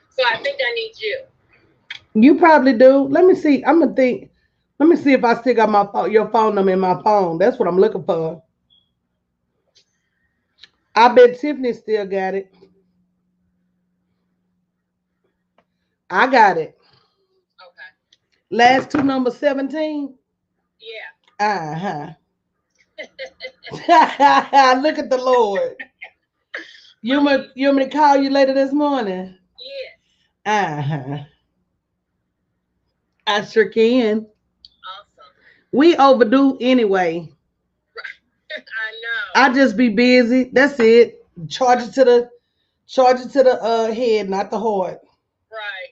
So I think I need you. You probably do. Let me see. I'm gonna think. Let me see if I still got your phone number in my phone. That's what I'm looking for. I bet Tiffany still got it. I got it. Okay. Last two numbers 17. Yeah. Look at the Lord. You want me to call you later this morning? Yeah. I sure can. Awesome. We overdue anyway. I know. I just be busy. That's it. Charge it to the head, not the heart. Right.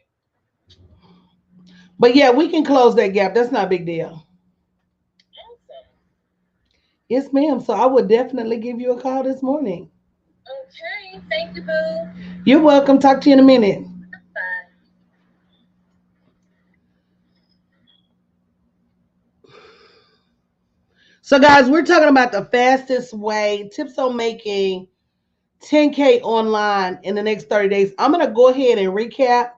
But yeah, we can close that gap. That's not a big deal. Awesome. Yes, ma'am. So I would definitely give you a call this morning. Okay. Thank you, boo. You're welcome. Talk to you in a minute. Bye. So guys, we're talking about the fastest way, tips on making 10K online in the next 30 days. I'm going to go ahead and recap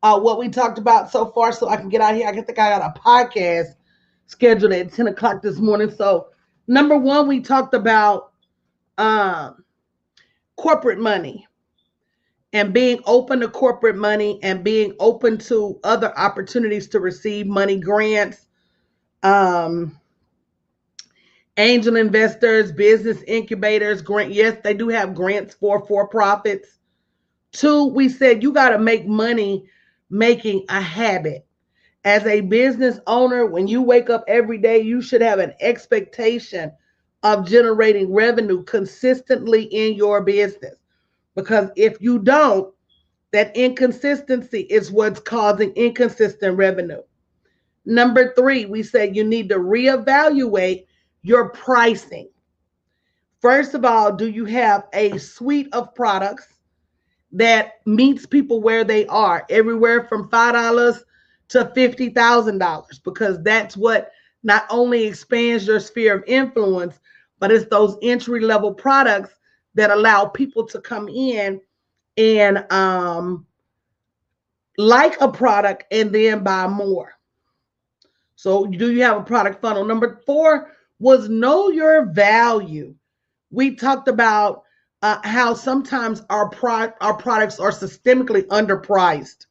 what we talked about so far so I can get out here. I think I got a podcast scheduled at 10 o'clock this morning. So number one, we talked about corporate money and being open to corporate money and being open to other opportunities to receive money, grants, angel investors, business incubators, grant. Yes, they do have grants for profits. Two, we said you got to make money making a habit. As a business owner, when you wake up every day, you should have an expectation of generating revenue consistently in your business. Because if you don't, that inconsistency is what's causing inconsistent revenue. Number three, we said you need to reevaluate your pricing. First of all, do you have a suite of products that meets people where they are, everywhere from $5 to $50,000? Because that's what not only expands your sphere of influence, but it's those entry level products that allow people to come in and like a product and then buy more. So do you have a product funnel? Number four was know your value. We talked about how sometimes our products are systemically underpriced,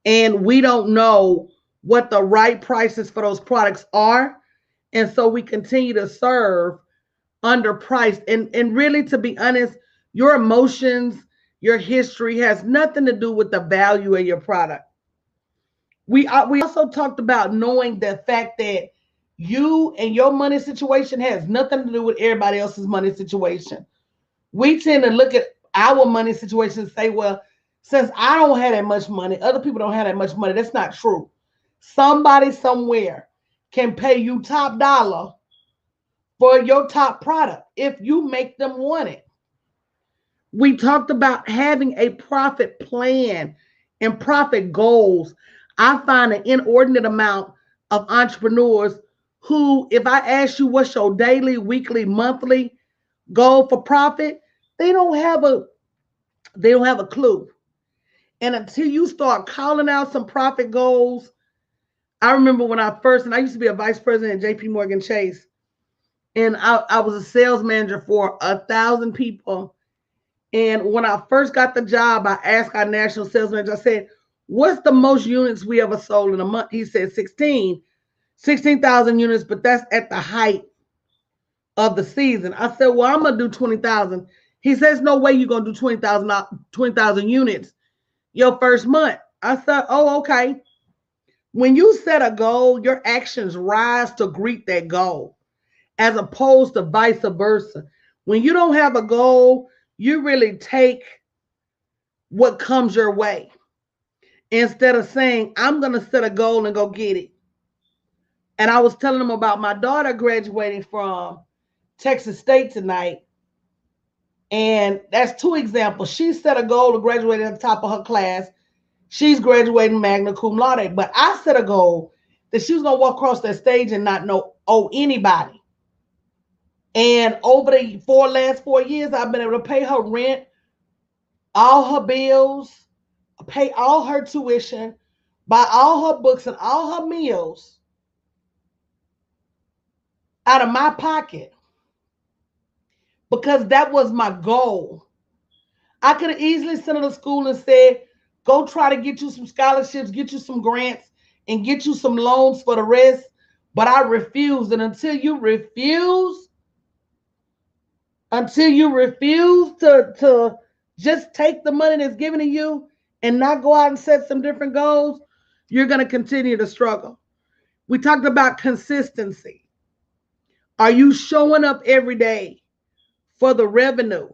and we don't know what the right prices for those products are, and so we continue to serve underpriced. And really, to be honest, your emotions, your history has nothing to do with the value of your product. We also talked about knowing the fact that you and your money situation has nothing to do with everybody else's money situation. We tend to look at our money situation and say, well, since I don't have that much money, other people don't have that much money. That's not true. Somebody somewhere can pay you top dollar for your top product if you make them want it. We talked about having a profit plan and profit goals. I find an inordinate amount of entrepreneurs who, if I ask you what's your daily, weekly, monthly goal for profit, they don't have a clue. And until you start calling out some profit goals, I remember when I used to be a vice president at JP Morgan Chase, and I was a sales manager for 1,000 people. And when I first got the job, I asked our national sales manager, I said, what's the most units we ever sold in a month? He said 16,000 units, but that's at the height of the season. I said, well, I'm going to do 20,000. He says, no way you're going to do 20,000 units your first month. I said, oh, okay. When you set a goal, your actions rise to greet that goal, as opposed to vice versa. When you don't have a goal, you really take what comes your way instead of saying, I'm going to set a goal and go get it. And I was telling them about my daughter graduating from Texas State tonight. And that's two examples. She set a goal to graduate at the top of her class. She's graduating magna cum laude. But I set a goal that she was going to walk across that stage and not owe anybody. And over the last 4 years, I've been able to pay her rent, all her bills, pay all her tuition, buy all her books and all her meals out of my pocket, because that was my goal. I could have easily sent her to school and said, go try to get you some scholarships, get you some grants, and get you some loans for the rest. But I refused. And until you refuse to just take the money that's given to you and not go out and set some different goals, you're going to continue to struggle. We talked about consistency. Are you showing up every day for the revenue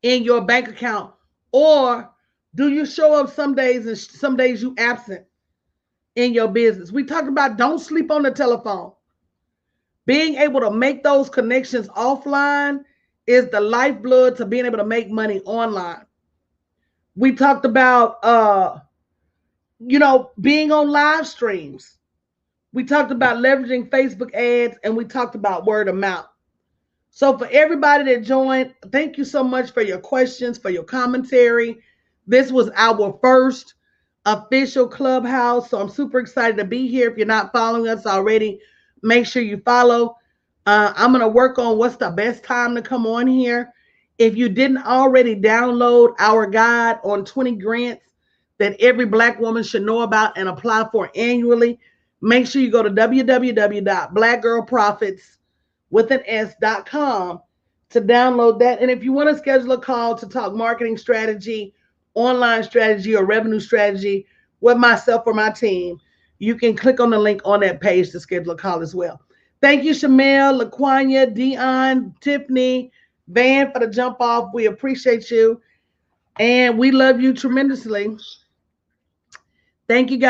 in your bank account? Or do you show up some days and some days you absent in your business? We talked about don't sleep on the telephone. Being able to make those connections offline is the lifeblood to being able to make money online. We talked about, being on live streams. We talked about leveraging Facebook ads, and we talked about word of mouth. So for everybody that joined, thank you so much for your questions, for your commentary. This was our first official Clubhouse, so I'm super excited to be here. If you're not following us already, make sure you follow. I'm going to work on what's the best time to come on here. If you didn't already download our guide on 20 grants that every Black woman should know about and apply for annually, make sure you go to www.blackgirlprofits.com to download that. And if you want to schedule a call to talk marketing strategy, online strategy, or revenue strategy with myself or my team, you can click on the link on that page to schedule a call as well. Thank you, Shamel, LaQuanya, Dion, Tiffany, Van, for the jump off. We appreciate you. And we love you tremendously. Thank you, guys.